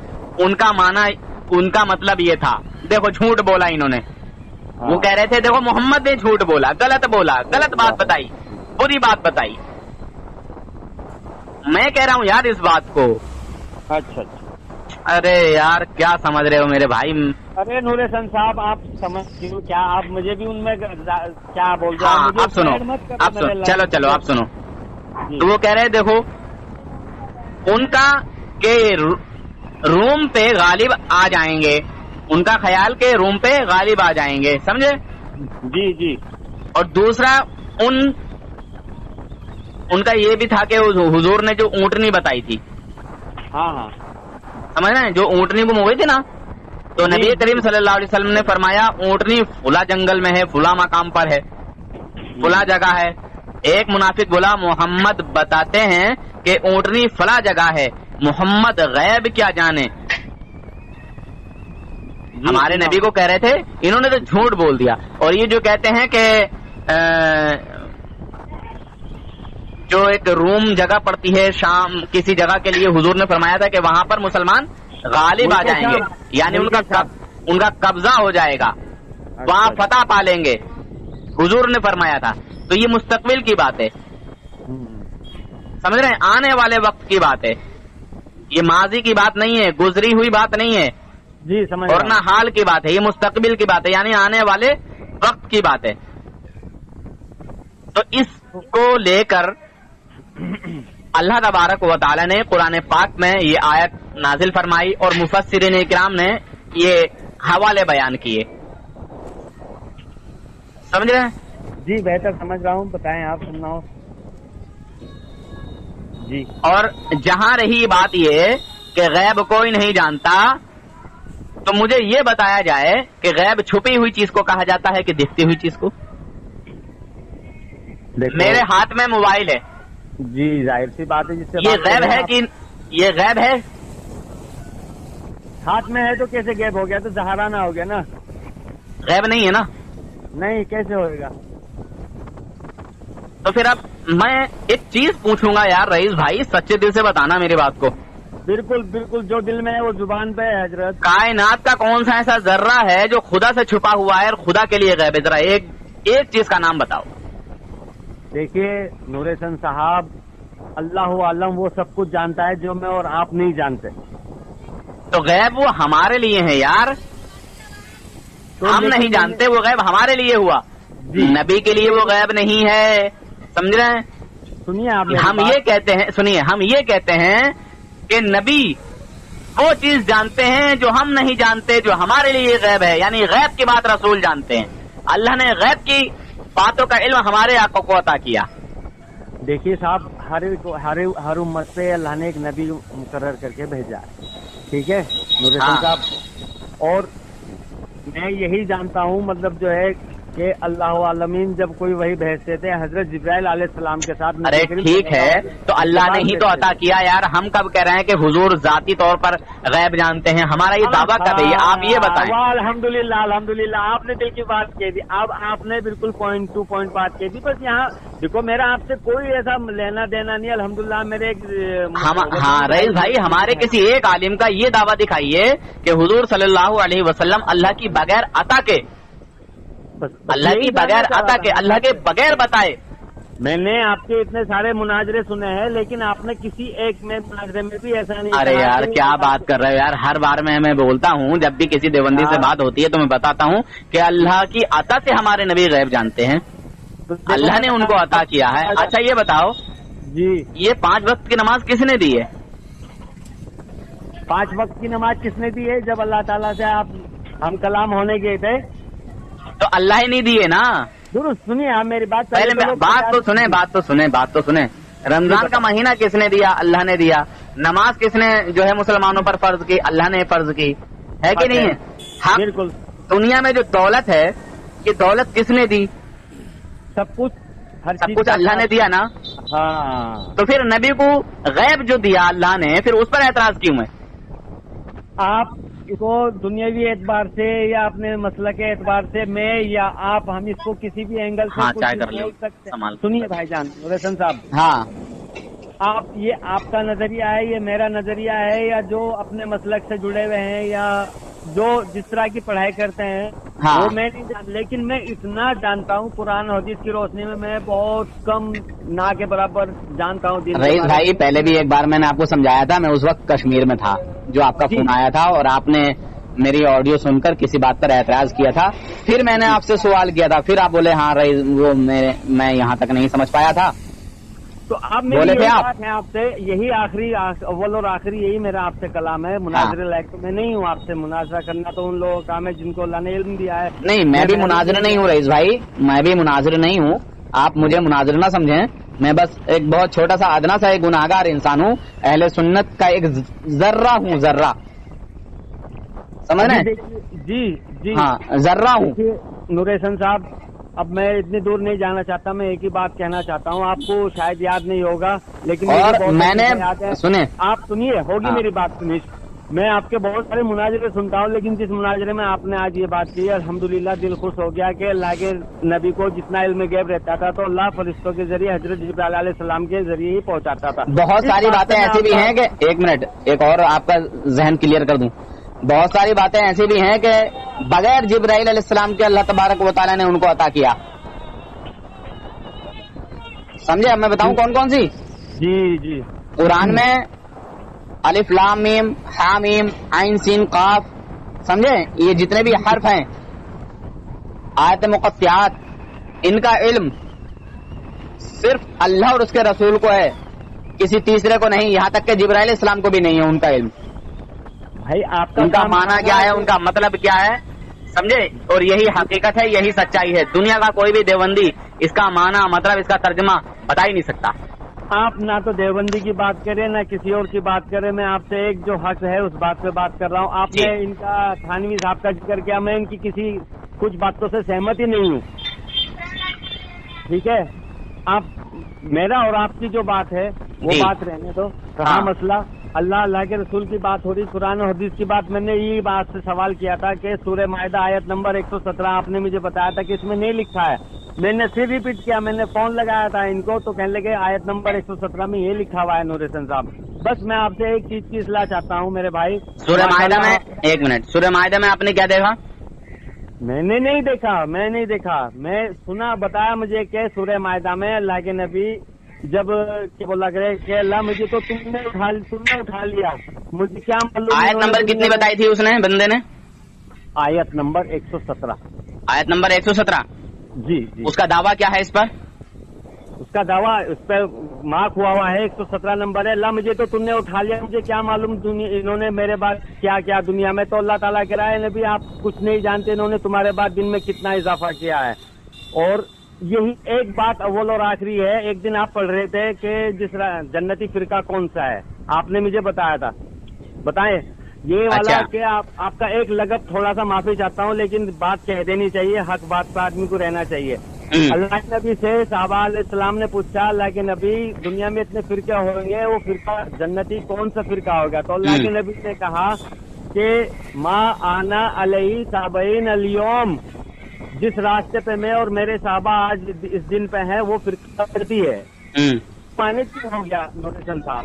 [SPEAKER 2] ان کا معنی، ان کا مطلب یہ تھا، دیکھو جھوٹ بولا انہوں نے. وہ کہہ رہے تھے دیکھو محمد نے جھوٹ بولا، غلط بات بتائی، بری بات بتائی. میں کہہ رہا ہوں یار اس بات کو.
[SPEAKER 1] اچھا.
[SPEAKER 2] ارے یار کیا سمجھ رہے ہو میرے بھائی؟
[SPEAKER 1] ارے نور حسن صاحب، آپ سمجھ کیا، آپ مجھے بھی ان میں کیا بول رہے
[SPEAKER 2] ہاں
[SPEAKER 1] ہیں؟
[SPEAKER 2] اب سنو، چلو آپ سنو. تو وہ کہہ رہے دیکھو ان کا کہ روم پہ غالب آ جائیں گے، ان کا خیال کہ روم پہ غالب آ جائیں گے، سمجھے؟
[SPEAKER 1] جی جی.
[SPEAKER 2] اور دوسرا ان کا یہ بھی تھا کہ حضور نے جو اونٹنی بتائی تھی،
[SPEAKER 1] ہاں
[SPEAKER 2] سمجھ رہے ہیں، جو اونٹنی گم ہو گئی تھی نا، تو نبی کریم صلی اللہ علیہ وسلم نے فرمایا اونٹنی فلاں جنگل میں ہے، فلاں مقام پر ہے، فلاں جگہ ہے. ایک منافق بولا محمد بتاتے ہیں کہ اونٹنی فلاں جگہ ہے، محمد غیب کیا جانے. ہمارے نبی کو کہہ رہے تھے، انہوں نے تو جھوٹ بول دیا. اور یہ جو کہتے ہیں کہ جو ایک روم جگہ پڑتی ہے شام کسی جگہ کے لیے، حضور نے فرمایا تھا کہ وہاں پر مسلمان غالب آ جائیں گے، یعنی ان کا قبضہ ہو جائے گا، وہاں فتح پا لیں گے، حضور نے فرمایا تھا. تو یہ مستقبل کی بات ہے، سمجھ رہے ہیں، آنے والے وقت کی بات ہے، یہ ماضی کی بات نہیں ہے، گزری ہوئی بات نہیں ہے
[SPEAKER 1] جی، سمجھ.
[SPEAKER 2] اور نہ حال کی بات ہے، یہ مستقبل کی بات ہے، یعنی آنے والے وقت کی بات ہے. تو اس کو لے کر اللہ تبارک و تعالی نے قرآن پاک میں یہ آیت نازل فرمائی اور مفسرین اکرام نے یہ حوالے بیان کیے. سمجھ رہے ہیں؟
[SPEAKER 1] جی بہتر سمجھ رہا ہوں، بتائیں آپ، سناؤ. جی.
[SPEAKER 2] اور جہاں رہی بات یہ کہ غیب کوئی نہیں جانتا، تو مجھے یہ بتایا جائے کہ غیب چھپی ہوئی چیز کو کہا جاتا ہے کہ دکھتی ہوئی چیز کو؟ میرے ہاتھ میں موبائل ہے،
[SPEAKER 1] جی ظاہر سی بات ہے، جس سے
[SPEAKER 2] یہ غیب ہے کہ یہ غیب ہے؟
[SPEAKER 1] ہاتھ میں ہے تو کیسے غیب ہو گیا؟ تو ظاہرانہ ہو گیا نا.
[SPEAKER 2] غیب نہیں ہے نا.
[SPEAKER 1] نہیں، کیسے ہوئے گا؟
[SPEAKER 2] तो फिर अब मैं एक चीज पूछूंगा यार रईस भाई, सच्चे दिल से बताना मेरी बात को।
[SPEAKER 1] बिल्कुल बिल्कुल, जो दिल में है वो जुबान पे है हजरत।
[SPEAKER 2] कायनात का कौन सा ऐसा जर्रा है जो खुदा से छुपा हुआ है और खुदा के लिए गैब है? जरा एक चीज का नाम बताओ।
[SPEAKER 1] देखिए नूर हसन साहब, अल्लाह आलम वो सब कुछ जानता है जो मैं और आप नहीं जानते।
[SPEAKER 2] तो गैब वो हमारे लिए है यार,
[SPEAKER 1] तो
[SPEAKER 2] हम नहीं जानते, वो गैब हमारे लिए हुआ। नबी के लिए वो गैब नहीं है, समझ रहे हैं?
[SPEAKER 1] सुनिए आप,
[SPEAKER 2] हम ये कहते हैं, सुनिए, हम ये कहते हैं कि नबी वो चीज जानते हैं जो हम नहीं जानते, जो हमारे लिए गैब है, यानी गैब की बात रसूल जानते हैं। अल्लाह ने गैब की बातों का इल्म हमारे आका को अता किया।
[SPEAKER 1] देखिए साहब, हर उम्मत पे अल्लाह ने एक नबी मुकर्रर करके भेजा है, ठीक है नूर हसन साहब। और मैं यही जानता हूँ, मतलब जो है कि अल्लाह आलमीन जब कोई वही भेजते थे हजरत जिब्राइल अलैहिस्सलाम के साथ।
[SPEAKER 2] अरे ठीक है, तो अल्लाह ने ही तो अता किया यार। हम कब कह रहे हैं कि हुजूर जाती तौर पर गैब जानते हैं? हमारा ये दावा कब है, आप ये बताएं।
[SPEAKER 1] अल्हम्दुलिल्लाह अल्हम्दुलिल्लाह, आपने दिल की बात कह दी। अब आपने बिल्कुल पॉइंट टू पॉइंट बात कह दी। बस यहाँ देखो, मेरा आपसे कोई ऐसा लेना देना नहीं। अल्हम्दुलिल्लाह मेरे
[SPEAKER 2] हाँ रईस भाई, हमारे किसी एक आलिम का ये दावा दिखाइए कि हुजूर सल्लल्लाहु अलैहि वसल्लम अल्लाह की बगैर अता के, अल्लाह की बगैर अता के, अल्लाह के बगैर बताए।
[SPEAKER 1] मैंने आपके इतने सारे मुनाजरे सुने हैं, लेकिन आपने किसी एक में मुनाजरे में भी ऐसा नहीं।
[SPEAKER 2] अरे यार क्या बात कर रहे हो यार, हर बार मैं बोलता हूँ, जब भी किसी देवबंदी से बात होती है तो मैं बताता हूँ कि अल्लाह की अता से हमारे नबी गैब जानते हैं, अल्लाह ने उनको अता किया है। अच्छा ये बताओ
[SPEAKER 1] जी,
[SPEAKER 2] ये 5 वक्त की नमाज किसने दी है?
[SPEAKER 1] 5 वक्त की नमाज किसने दी है? जब अल्लाह ताला से हम कलाम होने गए थे
[SPEAKER 2] तो अल्लाह ही नहीं दिए ना।
[SPEAKER 1] दुरुस्त सुनिए आप मेरी बात,
[SPEAKER 2] पहले बात तो सुने। रमजान का महीना किसने दिया? अल्लाह ने दिया। नमाज किसने जो है मुसलमानों पर फर्ज की? अल्लाह ने फर्ज की, है कि नहीं है? हाँ
[SPEAKER 1] बिल्कुल।
[SPEAKER 2] दुनिया में जो दौलत है, ये दौलत किसने दी?
[SPEAKER 1] सब कुछ, हर
[SPEAKER 2] सब कुछ अल्लाह ने दिया ना।
[SPEAKER 1] हाँ,
[SPEAKER 2] तो फिर नबी को गैब जो दिया अल्लाह ने, फिर उस पर एतराज क्यों है?
[SPEAKER 1] आप इसको दुनियावी एतबार से या अपने मसला के एतबार से मैं या आप, हम इसको किसी भी एंगल से
[SPEAKER 2] चाय कर लो,
[SPEAKER 1] सकते
[SPEAKER 2] संभाल।
[SPEAKER 1] हैं। सुनिए भाईजान रोशन साहब,
[SPEAKER 2] हाँ
[SPEAKER 1] आप, ये आपका नजरिया है, ये मेरा नजरिया है, या जो अपने मसलक से जुड़े हुए हैं या जो जिस तरह की पढ़ाई करते हैं,
[SPEAKER 2] हाँ।
[SPEAKER 1] वो मैं नहीं जानता, लेकिन मैं इतना जानता हूँ कुरान और हदीस की रोशनी में, मैं बहुत कम ना के बराबर जानता हूँ।
[SPEAKER 2] रईस भाई, पहले भी एक बार मैंने आपको समझाया था, मैं उस वक्त कश्मीर में था, जो आपका फोन आया था और आपने मेरी ऑडियो सुनकर किसी बात पर एतराज किया था। फिर मैंने आपसे सवाल किया था, फिर आप बोले हाँ रईस, वो मैं यहाँ तक नहीं समझ पाया था।
[SPEAKER 1] तो आप
[SPEAKER 2] बोले थे आप
[SPEAKER 1] है आपसे, यही आखिरी अव्वल और आखिरी यही मेरा आपसे कलाम है। मुनाजरे लायक तो मैं नहीं हूँ आपसे, मुनाजरा करना तो उन लोगों का काम है जिनको अल्लाह ने इल्म दिया है।
[SPEAKER 2] नहीं, मैं भी मुनाजर नहीं हूँ रईस भाई, मैं भी मुनाजर नहीं हूँ, आप मुझे मुनाजर ना समझें। मैं बस एक बहुत छोटा सा अदना सा एक गुनाहगार इंसान हूँ, अहले सुन्नत का एक जर्रा हूँ, जर्रा, समझ रहे?
[SPEAKER 1] जी जी
[SPEAKER 2] हाँ, जर्रा हूँ।
[SPEAKER 1] नूर हसन साहब, अब मैं इतनी दूर नहीं जाना चाहता, मैं एक ही बात कहना चाहता हूँ, आपको शायद याद नहीं होगा, लेकिन
[SPEAKER 2] और मैंने
[SPEAKER 1] याद है।
[SPEAKER 2] सुने,
[SPEAKER 1] आप सुनिए, होगी मेरी बात सुनिए। मैं आपके बहुत सारे मुनाजरे सुनता हूँ, लेकिन जिस मुनाजरे में आपने आज ये बात की, अल्हम्दुलिल्लाह दिल खुश हो गया कि अल्लाह के नबी को जितना इल्म गैब रहता था तो अल्लाह फरिश्तों के जरिए हजरत जिब्राइल अलैहिस्सलाम के जरिए ही पहुंचाता था।
[SPEAKER 2] बहुत सारी बातें ऐसी भी हैं कि, एक मिनट, एक और आपका जहन क्लियर कर दूं, बहुत सारी बातें ऐसी भी हैं कि बगैर जिब्राइल अलैहिस्सलाम के अल्लाह तबारक व तआला ने उनको अता किया, समझे? अब मैं बताऊं कौन कौन सी?
[SPEAKER 1] जी जी,
[SPEAKER 2] कुरान में अलिफ लाम मीम हा मीम आइन सीन काफ, समझे? ये जितने भी हर्फ हैं, आयत मुक़त्तियात, इनका इल्म सिर्फ अल्लाह और उसके रसूल को है, किसी तीसरे को नहीं, यहाँ तक कि जिब्राइल अलैहिस्सलाम को भी नहीं है उनका इल्म।
[SPEAKER 1] भाई आपका
[SPEAKER 2] उनका माना क्या है, उनका मतलब क्या है, समझे? और यही हकीकत है, यही सच्चाई है। दुनिया का कोई भी देवबंदी इसका माना, मतलब इसका तर्जुमा बता ही नहीं सकता।
[SPEAKER 1] आप ना तो देवबंदी की बात करें ना किसी और की बात करें, मैं आपसे एक जो हक है उस बात पे बात कर रहा हूँ। आपने इनका थानवी साहब का जिक्र किया, मैं इनकी किसी कुछ बातों से सहमत ही नहीं हूँ, ठीक है? आप मेरा और आपकी जो बात है वो बात रहने दो, कहाँ मसला। अल्लाह के रसूल की बात हो रही, कुरान और हदीस की बात। मैंने ये बात से सवाल किया था कि सूरह माइदा आयत नंबर 117, आपने मुझे बताया था कि इसमें नहीं लिखा है मैंने फिर रिपीट किया, मैंने फोन लगाया था इनको तो कहने लगे आयत नंबर 117 में ये लिखा हुआ है नूर हसन साहब। बस मैं आपसे एक चीज की इस्लाह चाहता हूँ मेरे भाई।
[SPEAKER 2] सूरह माइदा में, एक मिनट, सूरह माइदा में आपने क्या देखा?
[SPEAKER 1] मैंने नहीं देखा, मैं नहीं देखा, मैं सुना, बताया मुझे कि सूरह माइदा में अल्लाह के नबी जब क्या बोला करे कि अल्लाह मुझे तो तुमने उठा लिया, मुझे क्या मालूम।
[SPEAKER 2] आयत नंबर कितनी बताई थी उसने, बंदे ने?
[SPEAKER 1] आयत नंबर 117।
[SPEAKER 2] आयत नंबर 117?
[SPEAKER 1] जी जी।
[SPEAKER 2] उसका दावा क्या है इस पर?
[SPEAKER 1] उसका दावा उस पर मार्क हुआ है 117 नंबर है। अल्लाह मुझे तो तुमने उठा लिया, मुझे क्या मालूम इन्होंने मेरे बाद क्या क्या दुनिया में। तो अल्लाह ताला कह रहा है नबी आप कुछ नहीं जानते, इन्होंने तुम्हारे बाद दिन में कितना इजाफा किया है। और यही एक बात अव्वल और आखिरी है। एक दिन आप पढ़ रहे थे कि जिस जन्नती फिरका कौन सा है, आपने मुझे बताया था, बताएं ये वाला।
[SPEAKER 2] अच्छा।
[SPEAKER 1] कि आपका एक लगत थोड़ा सा माफी चाहता हूँ, लेकिन बात कह देनी चाहिए, हक बात पर आदमी को रहना चाहिए। अल्लाह के नबी से साहबा अलैहिस्सलाम ने पूछा, अल्लाह के नबी दुनिया में इतने फिरके होंगे, वो फिरका जन्नती कौन सा फिरका होगा? तो अल्लाह के नबी ने कहा कि मा आना अलैहि साबईन अल-यौम, जिस रास्ते पे मैं और मेरे साहबा आज इस दिन पे हैं वो फिरका करती है। माने क्यों हो गया नूरहसन साहब?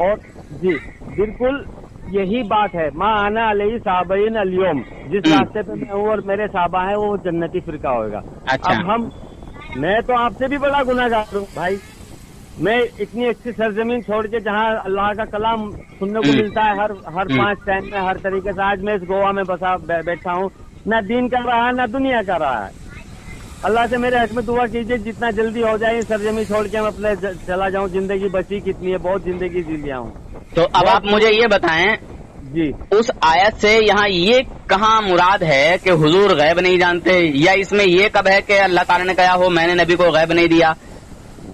[SPEAKER 1] और जी बिल्कुल यही बात है, माँ आना अलैहि साबईन अल-यौम, जिस रास्ते पे मैं हूँ और मेरे साहबा है वो जन्नती फिरका होगा।
[SPEAKER 2] अच्छा।
[SPEAKER 1] अब मैं तो आपसे भी बड़ा गुनाहगार हूँ भाई, मैं इतनी अच्छी सरजमीन छोड़ के जहाँ अल्लाह का कलाम सुनने को मिलता है हर 5 टाइम में हर तरीके से, आज मैं इस गोवा में बैठा हूँ, ना दीन कर रहा है ना दुनिया कर रहा है। अल्लाह से मेरे हक में दुआ कीजिए जितना जल्दी हो जाए सरजमी छोड़ के मैं अपने चला जाऊं। जिंदगी बची कितनी है, बहुत जिंदगी जी लिया हूँ।
[SPEAKER 2] तो अब आप मुझे ये बताएं
[SPEAKER 1] जी, उस
[SPEAKER 2] आयत से यहाँ ये कहाँ मुराद है कि हुजूर गैब नहीं जानते, या इसमें ये कब है कि अल्लाह ताला ने कहा हो मैंने नबी को गैब नहीं दिया?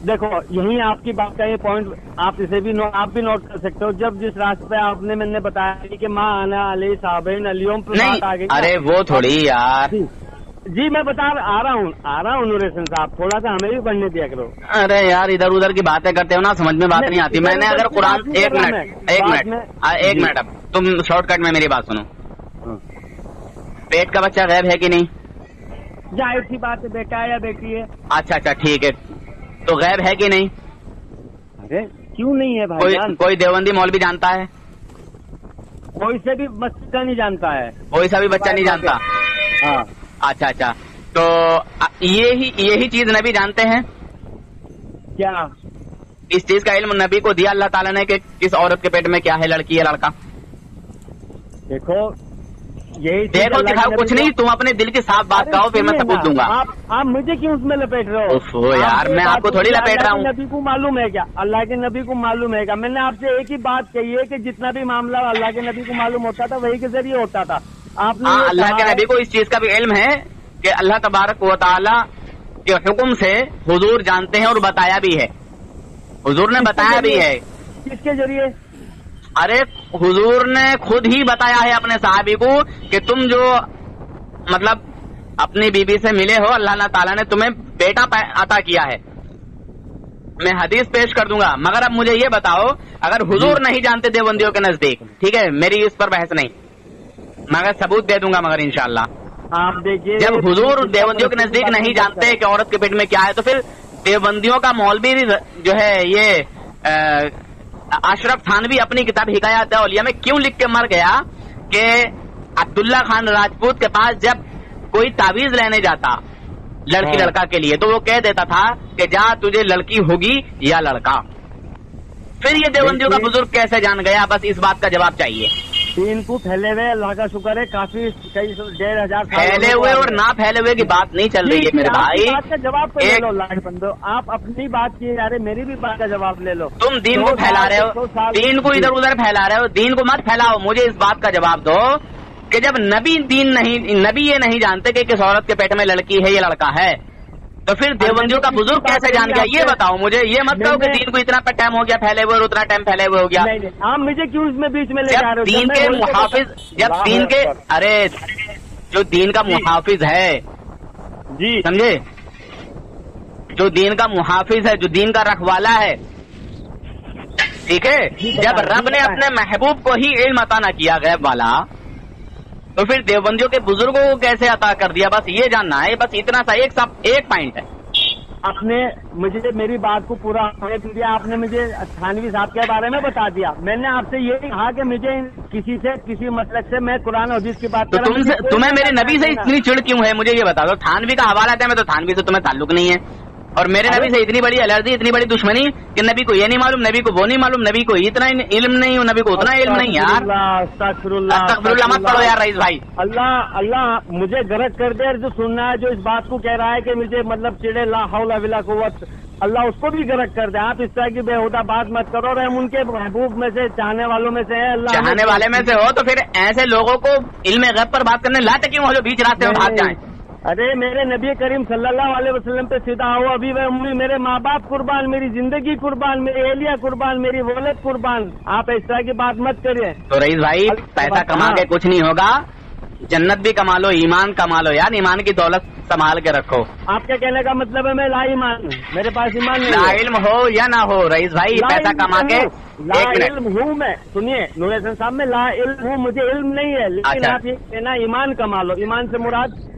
[SPEAKER 1] देखो यही आपकी बात का ये पॉइंट, आप इसे भी आप भी नोट कर सकते हो। जब जिस रास्ते पे आपने मैंने बताया कि माँ आना अलैहि साबईन अल-यौम पे बात आ गई,
[SPEAKER 2] अरे वो थोड़ी यार।
[SPEAKER 1] जी मैं बता आ रहा हूँ नूरहसन साहब, थोड़ा सा हमें भी बढ़ने दिया करो।
[SPEAKER 2] अरे यार इधर उधर की बातें करते हो ना, समझ में बात नहीं आती। मैंने अगर कुरान, एक मिनट अब तुम शॉर्टकट में मेरी बात सुनो। पेट का बच्चा गैब है कि नहीं?
[SPEAKER 1] जाहिर सी बात है, बेटा है या बेटी है।
[SPEAKER 2] अच्छा ठीक है, तो गैब है कि नहीं?
[SPEAKER 1] अरे क्यों नहीं है भाई?
[SPEAKER 2] कोई देवबंदी मौलवी जानता है?
[SPEAKER 1] कोई से भी बच्चा नहीं जानता है,
[SPEAKER 2] कोई सा भी बच्चा नहीं जानता।
[SPEAKER 1] हाँ
[SPEAKER 2] अच्छा, तो यही चीज नबी जानते हैं
[SPEAKER 1] क्या?
[SPEAKER 2] इस चीज का इल्म नबी को दिया अल्लाह ताला ने कि किस औरत के पेट में क्या है, लड़की है लड़का?
[SPEAKER 1] देखो यही
[SPEAKER 2] देखो दिखाओ कुछ नहीं, तुम अपने दिल की साफ बात कहो, फिर मैं सबूत दूंगा।
[SPEAKER 1] आप मुझे क्यों उसमें लपेट रहे हो?
[SPEAKER 2] यार मैं आपको थोड़ी लपेट रहा हूँ।
[SPEAKER 1] नबी को मालूम है क्या? अल्लाह के नबी को मालूम है क्या? मैंने आपसे एक ही बात कही है कि जितना भी मामला अल्लाह के नबी को मालूम होता था वही के जरिए होता था। आपने
[SPEAKER 2] अल्लाह के नबी को इस चीज का भी इल्म है कि अल्लाह तबारक व तआला के हुक्म से हुजूर जानते हैं और बताया भी है, हुजूर ने बताया भी है।
[SPEAKER 1] किसके जरिए?
[SPEAKER 2] अरे हुजूर ने खुद ही बताया है अपने सहाबी को कि तुम जो मतलब अपनी बीबी से मिले हो, अल्लाह ताला ने तुम्हें बेटा अता किया है। मैं हदीस पेश कर दूंगा, मगर अब मुझे ये बताओ, अगर हुजूर नहीं जानते देवबंदियों के नजदीक, ठीक है मेरी इस पर बहस नहीं, मगर सबूत दे दूंगा, मगर इंशाअल्लाह
[SPEAKER 1] आप देखिए
[SPEAKER 2] जब हुजूर देवबंदियों के नजदीक नहीं जानते कि औरत के पेट में क्या है, तो फिर देवबंदियों का मौलवी जो है ये अशरफ थानवी अपनी किताब हिकायत औलिया में क्यों लिख के मर गया कि अब्दुल्ला खान राजपूत के पास जब कोई तावीज लेने जाता लड़की लड़का के लिए, तो वो कह देता था कि जा तुझे लड़की होगी या लड़का। फिर ये देवबंदियों का बुजुर्ग कैसे जान गया? बस इस बात का जवाब चाहिए।
[SPEAKER 1] तीन को फैले हुए अल्लाह का शुक्र है, काफी कई 1,500
[SPEAKER 2] फैले हुए और ना फैले हुए की बात नहीं चल रही है मेरे भाई।
[SPEAKER 1] बात का जवाब तो ले लो लाख बंदो, आप अपनी बात किए जा रहे, मेरी भी बात का जवाब ले लो।
[SPEAKER 2] तुम दीन को फैला रहे हो, दीन को इधर उधर फैला रहे हो, दीन को मत फैलाओ। मुझे इस बात का जवाब दो कि जब नबी ये नहीं जानते कि किस औरत के पेट में लड़की है या लड़का है, तो फिर देवबंदियों का बुजुर्ग कैसे जान गया? ये बताओ मुझे, ये मत कहो कि दीन को इतना टाइम हो गया फैले हुए और उतना टाइम फैले हुए हो गया।
[SPEAKER 1] आप मुझे क्यों इसमें बीच में ले जा रहे हो?
[SPEAKER 2] दीन के मुहाफिज, जब दीन के, अरे जो दीन का मुहाफिज है जी, समझे, जो दीन का मुहाफिज है, जो दीन का रखवाला है, ठीक है, जब रब ने अपने महबूब को ही इल्म अता न किया गैब वाला, تو پھر دیوبندیوں کے بزرگوں کو کیسے عطا کر دیا؟ بس یہ جاننا ہے، بس اتنا سا ایک پوائنٹ ہے.
[SPEAKER 1] آپ نے مجھے میری بات کو پورا ہونے دیا. آپ نے مجھے تھانوی صاحب کے بارے میں بتا دیا. میں نے آپ سے یہ کہا کہ مجھے کسی مسلک سے میں قرآن حدیث کی بات
[SPEAKER 2] تو تمہیں میرے نبی سے اتنی چڑ کیوں ہے؟ مجھے یہ بتا دو. تھانوی کا حوالہ ہے، میں تو تھانوی سے تمہیں تعلق نہیں ہے، اور میرے نبی سے اتنی بڑی الرجی، اتنی بڑی دشمنی کہ نبی کو یہ نہیں معلوم، نبی کو وہ نہیں معلوم، نبی کو اتنا علم نہیں، نبی کو اتنا علم نہیں. یار استغفر اللہ مت پڑھو یار رئیس بھائی.
[SPEAKER 1] اللہ مجھے غرق کر دے. جو سننا ہے، جو اس بات کو کہہ رہا ہے کہ مجھے مطلب چڑے لا حول ولا قوت، اللہ اس کو بھی غرق کر دے. آپ اس طرح کی بےہودہ بات مت کرو. اور ہم ان کے محبوب میں سے، چاہنے والوں میں سے ہیں. اللہ
[SPEAKER 2] چاہنے والے میں سے ہو تو پھر ایسے لوگوں کو علم غیب پر بات کرنے لاتے کیوں ہو جو بیچ راستے میں بھاگ جائیں؟
[SPEAKER 1] ارے میرے نبی کریم صلی اللہ علیہ وسلم پہ فدا ہو. ابھی میں امی، میرے ماں باپ قربان، میری زندگی قربان، میری اہلیہ قربان، میری ولد قربان. آپ اس طرح کی بات مت کریے.
[SPEAKER 2] تو رئیس بھائی پیسہ کما کے کچھ نہیں ہوگا، جنت بھی کما لو، ایمان کما لو یار. ایمان کی دولت سنبھال کے رکھو.
[SPEAKER 1] آپ کے کہنے کا مطلب ہے میں لا ایمان ہوں، میرے پاس ایمان نہیں.
[SPEAKER 2] لا علم ہو یا نہ ہو رئیس بھائی، پیسہ کما کے
[SPEAKER 1] لا علم ہوں میں. سنیے نور احسن صاحب، میں لا علم ہوں، مجھے علم نہیں ہے، لیکن آپ یہ کہنا ایمان کما لو. ایمان سے مراد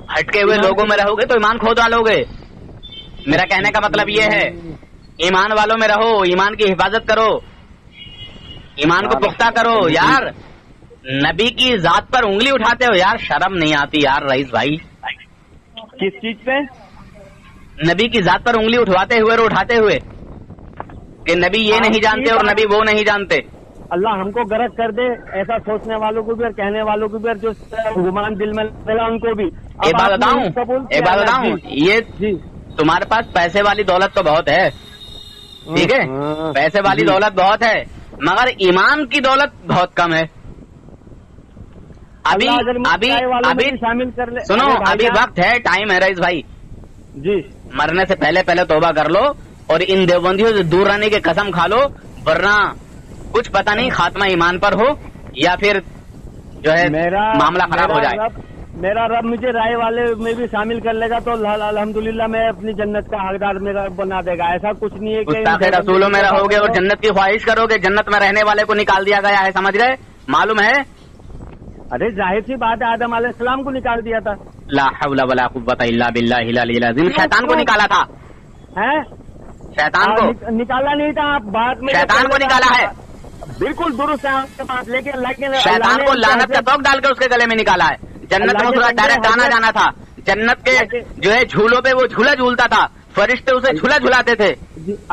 [SPEAKER 2] ہٹکے ہوئے لوگوں میں رہو گے تو ایمان کھو ڈالو گے. میرا کہنے کا مطلب یہ ہے ایمان والوں میں رہو، ایمان کی حفاظت کرو، ایمان کو پختہ کرو. یار نبی کی ذات پر انگلی اٹھاتے ہو یار، شرم نہیں آتی یار رئیس بھائی؟
[SPEAKER 1] کس چیز پہ؟
[SPEAKER 2] نبی کی ذات پر انگلی اٹھاتے ہوئے اور اٹھاتے ہوئے کہ نبی یہ نہیں جانتے اور نبی وہ نہیں جانتے.
[SPEAKER 1] اللہ ہم کو غرق کر دے، ایسا سوچنے والوں کو بھی اور کہنے والوں کو بھی، اور جو گمان دل میں لگا ان کو بھی.
[SPEAKER 2] ایک بات بتاؤں، یہ تمہارے پاس پیسے والی دولت تو بہت ہے، ٹھیک ہے، پیسے والی دولت بہت ہے، مگر ایمان کی دولت بہت کم ہے. ابھی
[SPEAKER 1] شامل کر لے.
[SPEAKER 2] سنو، ابھی وقت ہے، ٹائم ہے رئیس بھائی.
[SPEAKER 1] جی
[SPEAKER 2] مرنے سے پہلے توبہ کر لو اور ان دیوبندیوں سے دور رہنے کی قسم کھا لو، ورنہ کچھ پتہ نہیں خاتمہ ایمان پر ہو یا پھر جو ہے معاملہ خراب ہو جائے.
[SPEAKER 1] میرا رب مجھے رائے والے میں بھی شامل کر لے گا تو الحمدللہ میں اپنی جنت کا حقدار میرا بنا دے گا. ایسا کچھ نہیں ہے کہ
[SPEAKER 2] گستاخ رسولوں میں رہو گے اور جنت کی خواہش کرو گے. جنت میں رہنے والے کو نکال دیا گیا ہے، سمجھ گئے؟ معلوم ہے؟
[SPEAKER 1] ارے ظاہر سی بات ہے، آدم علیہ السلام کو نکال دیا تھا.
[SPEAKER 2] لا حول ولا قوت الا باللہ العلی العظیم. شیطان کو نکالا تھا، شیطان کو
[SPEAKER 1] نکالا نہیں تھا. آپ بات میں
[SPEAKER 2] شیطان کو نکالا ہے،
[SPEAKER 1] بالکل درست ہے آپ کے بات، لیکن
[SPEAKER 2] شیطان کو لعنت کا توق ڈال کے اس کے گلے میں نکالا ہے. جنت میں اس کا ڈائریکٹ آنا جانا تھا. جنت کے جو ہے جھولوں پہ وہ جھولا جھولتا تھا، فرشتے اسے جھولا جھلاتے تھے.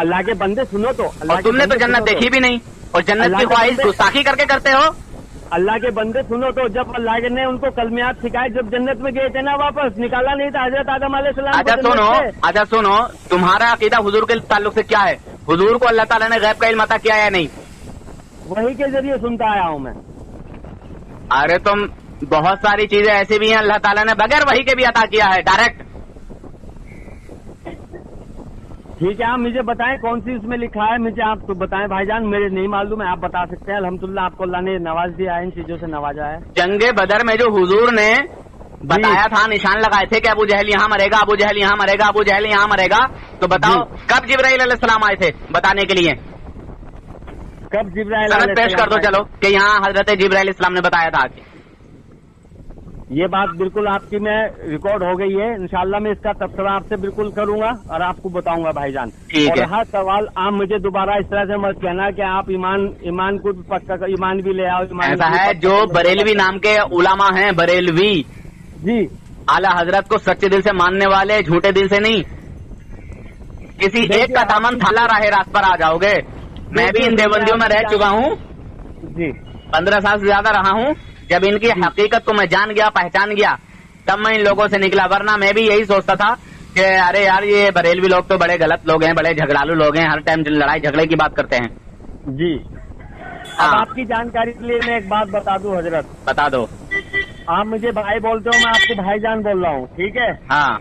[SPEAKER 1] اللہ کے بندے سنو تو،
[SPEAKER 2] اور تم نے تو جنت دیکھی بھی نہیں اور جنت کی خواہش گستاخی کر کے کرتے ہو.
[SPEAKER 1] اللہ کے بندے سنو تو، جب اللہ نے ان کو کلمیات سکھائے، جب جنت میں گئے تھے نا واپس، نکالا نہیں تھا حضرت آدم علیہ السلام.
[SPEAKER 2] اچھا سنو، تمہارا عقیدہ حضور کے تعلق سے کیا ہے؟ حضور کو اللہ تعالیٰ نے غیب کا علم عطا کیا یا نہیں؟
[SPEAKER 1] وہی کے ذریعے سنتا آیا ہوں میں.
[SPEAKER 2] ارے تم بہت ساری چیزیں ایسی بھی ہیں اللہ تعالیٰ نے بغیر وہی کے بھی عطا کیا ہے، ڈائریکٹ.
[SPEAKER 1] ٹھیک ہے، آپ مجھے بتائیں کون سی اس میں لکھا ہے. مجھے آپ تو بتائیں بھائی جان، میرے نہیں معلوم ہے، آپ بتا سکتے ہیں. الحمدللہ آپ کو اللہ نے نواز دیا ہے، ان چیزوں سے نوازا ہے.
[SPEAKER 2] جنگ بدر میں جو حضور نے بتایا تھا، نشان لگائے تھے کہ ابو جہل یہاں مرے گا، ابو جہل یہاں مرے گا، ابو جہل یہاں مرے گا، تو بتاؤ کب جبرائیل علیہ السلام آئے تھے بتانے کے لیے؟
[SPEAKER 1] کب جبرائیل
[SPEAKER 2] سند پیش کر دو چلو کہ یہاں حضرت جبرائیل علیہ السلام نے بتایا تھا.
[SPEAKER 1] یہ بات بالکل آپ کی میں ریکارڈ ہو گئی ہے. انشاءاللہ میں اس کا تبصرہ آپ سے بالکل کروں گا اور آپ کو بتاؤں گا بھائی جان.
[SPEAKER 2] ٹھیک ہے.
[SPEAKER 1] ہر سوال آپ مجھے دوبارہ اس طرح سے مت کہنا کہ آپ ایمان کو بھی پکا، ایمان بھی لے آؤ.
[SPEAKER 2] ایسا ہے جو بریلوی نام کے علماء ہیں، بریلوی
[SPEAKER 1] جی،
[SPEAKER 2] اعلیٰ حضرت کو سچے دل سے ماننے والے، جھوٹے دل سے نہیں. کسی ایک کا دامن تھالا راہ راست پر آ جاؤ گے. میں بھی ان دیوبندیوں میں رہ چکا ہوں
[SPEAKER 1] جی،
[SPEAKER 2] 15 سال سے زیادہ رہا ہوں. جب ان کی حقیقت کو میں جان گیا، پہچان گیا، تب میں ان لوگوں سے نکلا. ورنہ میں بھی یہی سوچتا تھا کہ ارے یار یہ بریلوی لوگ تو بڑے غلط لوگ ہیں، بڑے جھگڑالو لوگ ہیں، ہر ٹائم لڑائی جھگڑے کی بات کرتے ہیں.
[SPEAKER 1] جی. اب آپ کی جانکاری کے لیے میں ایک بات بتا دوں حضرت.
[SPEAKER 2] بتا دو.
[SPEAKER 1] آپ مجھے بھائی بولتے ہو، میں آپ کو بھائی جان بول رہا ہوں، ٹھیک ہے؟
[SPEAKER 2] ہاں.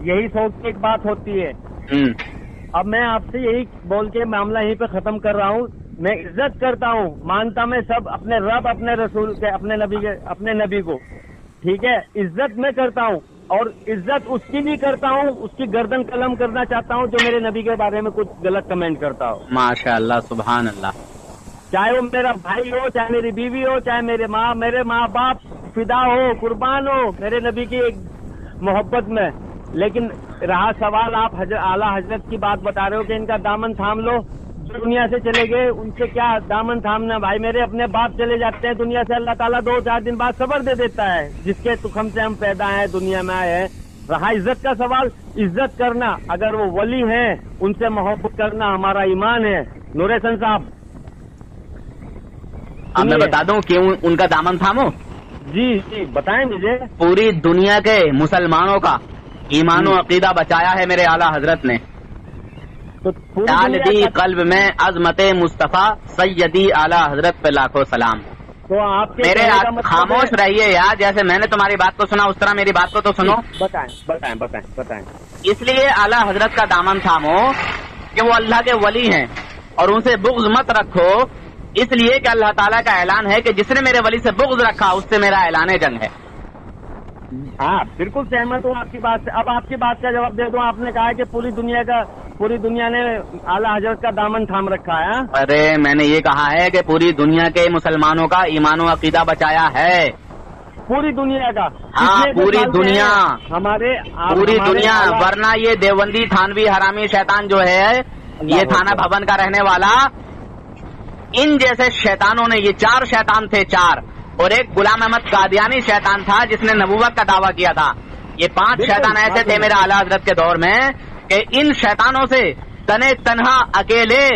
[SPEAKER 1] یہی سوچ کے ایک بات ہوتی ہے. اب میں آپ سے یہی بول کے معاملہ یہیں پہ ختم کر رہا ہوں. میں عزت کرتا ہوں، مانتا میں سب اپنے رب، اپنے رسول کے، اپنے نبی کو، ٹھیک ہے؟ عزت میں کرتا ہوں اور عزت اس کی بھی کرتا ہوں، اس کی گردن قلم کرنا چاہتا ہوں جو میرے نبی کے بارے میں کچھ غلط کمنٹ کرتا ہو.
[SPEAKER 2] ماشاء اللہ، سبحان اللہ.
[SPEAKER 1] چاہے وہ میرا بھائی ہو، چاہے میری بیوی ہو، چاہے میرے ماں باپ فدا ہو، قربان ہو میرے نبی کی ایک محبت میں. لیکن رہا سوال، آپ اعلیٰ حضرت کی بات بتا رہے ہو کہ ان کا دامن تھام لو. دنیا سے چلے گئے، ان سے کیا دامن تھامنا بھائی؟ میرے اپنے باپ چلے جاتے ہیں دنیا سے، اللہ تعالیٰ 2-4 دن بعد صبر دے دیتا ہے، جس کے تخم سے ہم پیدا ہیں، دنیا میں آئے ہیں. رہا عزت کا سوال، عزت کرنا، اگر وہ ولی ہیں ان سے محبت کرنا ہمارا ایمان ہے. نور احسن صاحب،
[SPEAKER 2] اب میں بتا دوں کیوں ان کا دامن تھامو؟
[SPEAKER 1] جی جی بتائیں مجھے.
[SPEAKER 2] پوری دنیا کے مسلمانوں کا ایمان و عقیدہ بچایا ہے میرے اعلیٰ حضرت نے.
[SPEAKER 1] تو
[SPEAKER 2] ڈال دی قلب میں عظمت مصطفیٰ سیدی اعلیٰ حضرت پہ لاکھوں سلام.
[SPEAKER 1] تو آپ کے
[SPEAKER 2] میرے خاموش رہیے یار، جیسے میں نے تمہاری بات کو سنا اس طرح میری بات کو تو سنو.
[SPEAKER 1] بتائیں.
[SPEAKER 2] اس لیے اعلیٰ حضرت کا دامن تھامو کہ وہ اللہ کے ولی ہیں، اور ان سے بغض مت رکھو، اس لیے کہ اللہ تعالیٰ کا اعلان ہے کہ جس نے میرے ولی سے بغض رکھا اس سے میرا اعلان جنگ ہے.
[SPEAKER 1] ہاں بالکل سہمت ہوں آپ کی بات سے. اب آپ کی بات کا جواب دے دوں. آپ نے کہا کہ پوری دنیا نے اعلیٰ حضرت کا دامن تھام رکھا ہے.
[SPEAKER 2] ارے میں نے یہ کہا ہے کہ پوری دنیا کے مسلمانوں کا ایمان و عقیدہ بچایا ہے.
[SPEAKER 1] پوری دنیا کا؟
[SPEAKER 2] ہاں پوری دنیا،
[SPEAKER 1] ہمارے
[SPEAKER 2] پوری دنیا. ورنہ یہ دیوبندی تھانوی حرامی شیطان جو ہے، یہ تھانہ بھون کا رہنے والا، ان جیسے شیطانوں نے، یہ 4 شیطان تھے 4، اور ایک غلام احمد قادیانی شیطان تھا جس نے نبوت کا دعویٰ کیا تھا. یہ 5 شیطان ایسے تھے میرے اعلیٰ حضرت کے دور میں کہ ان شیطانوں سے تنہا اکیلے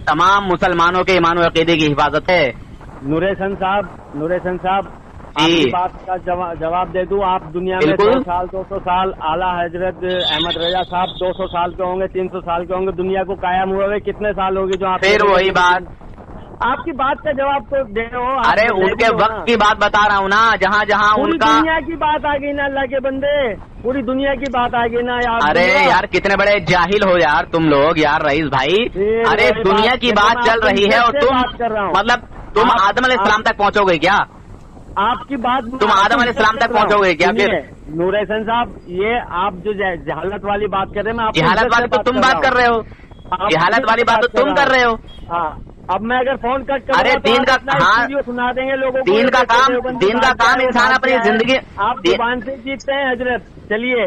[SPEAKER 2] تمام مسلمانوں کے ایمان و عقیدے کی حفاظت ہے.
[SPEAKER 1] نور احسن صاحب آپ کی بات کا جواب دے دوں. آپ دنیا میں 200 سال اعلیٰ حضرت احمد رضا صاحب 200 سال کے ہوں گے، 300 سال کے ہوں گے. دنیا کو قائم ہوئے ہوئے کتنے سال ہوگی جو آپ؟
[SPEAKER 2] پھر وہی بات،
[SPEAKER 1] آپ کی بات کا جواب تو دے رہے ہو.
[SPEAKER 2] ارے ان کے وقت کی بات بتا رہا ہوں نا، جہاں جہاں ان کا.
[SPEAKER 1] دنیا کی بات آ گئی نا اللہ کے بندے، پوری دنیا کی بات آ گئی نا یار.
[SPEAKER 2] ارے یار کتنے بڑے جاہل ہو یار تم لوگ یار رئیس بھائی. ارے دنیا کی بات چل رہی ہے اور تم آدم علیہ السلام تک پہنچو گے کیا؟
[SPEAKER 1] آپ کی بات
[SPEAKER 2] تم آدم علیہ السلام تک پہنچو گے کیا؟ پھر
[SPEAKER 1] نور احسن صاحب، یہ آپ جو جہالت والی بات کر رہے ہیں،
[SPEAKER 2] جہالت والی تو تم بات کر رہے ہو، جہالت والی بات تو تم کر رہے ہو.
[SPEAKER 1] ہاں اب میں اگر فون کٹ کروں،
[SPEAKER 2] ارے دین کا، ہاں
[SPEAKER 1] سنا دیں گے لوگوں کو.
[SPEAKER 2] دین کا کام انسان اپنی زندگی
[SPEAKER 1] آپ زبان سے جیتتے ہیں حضرت. چلیے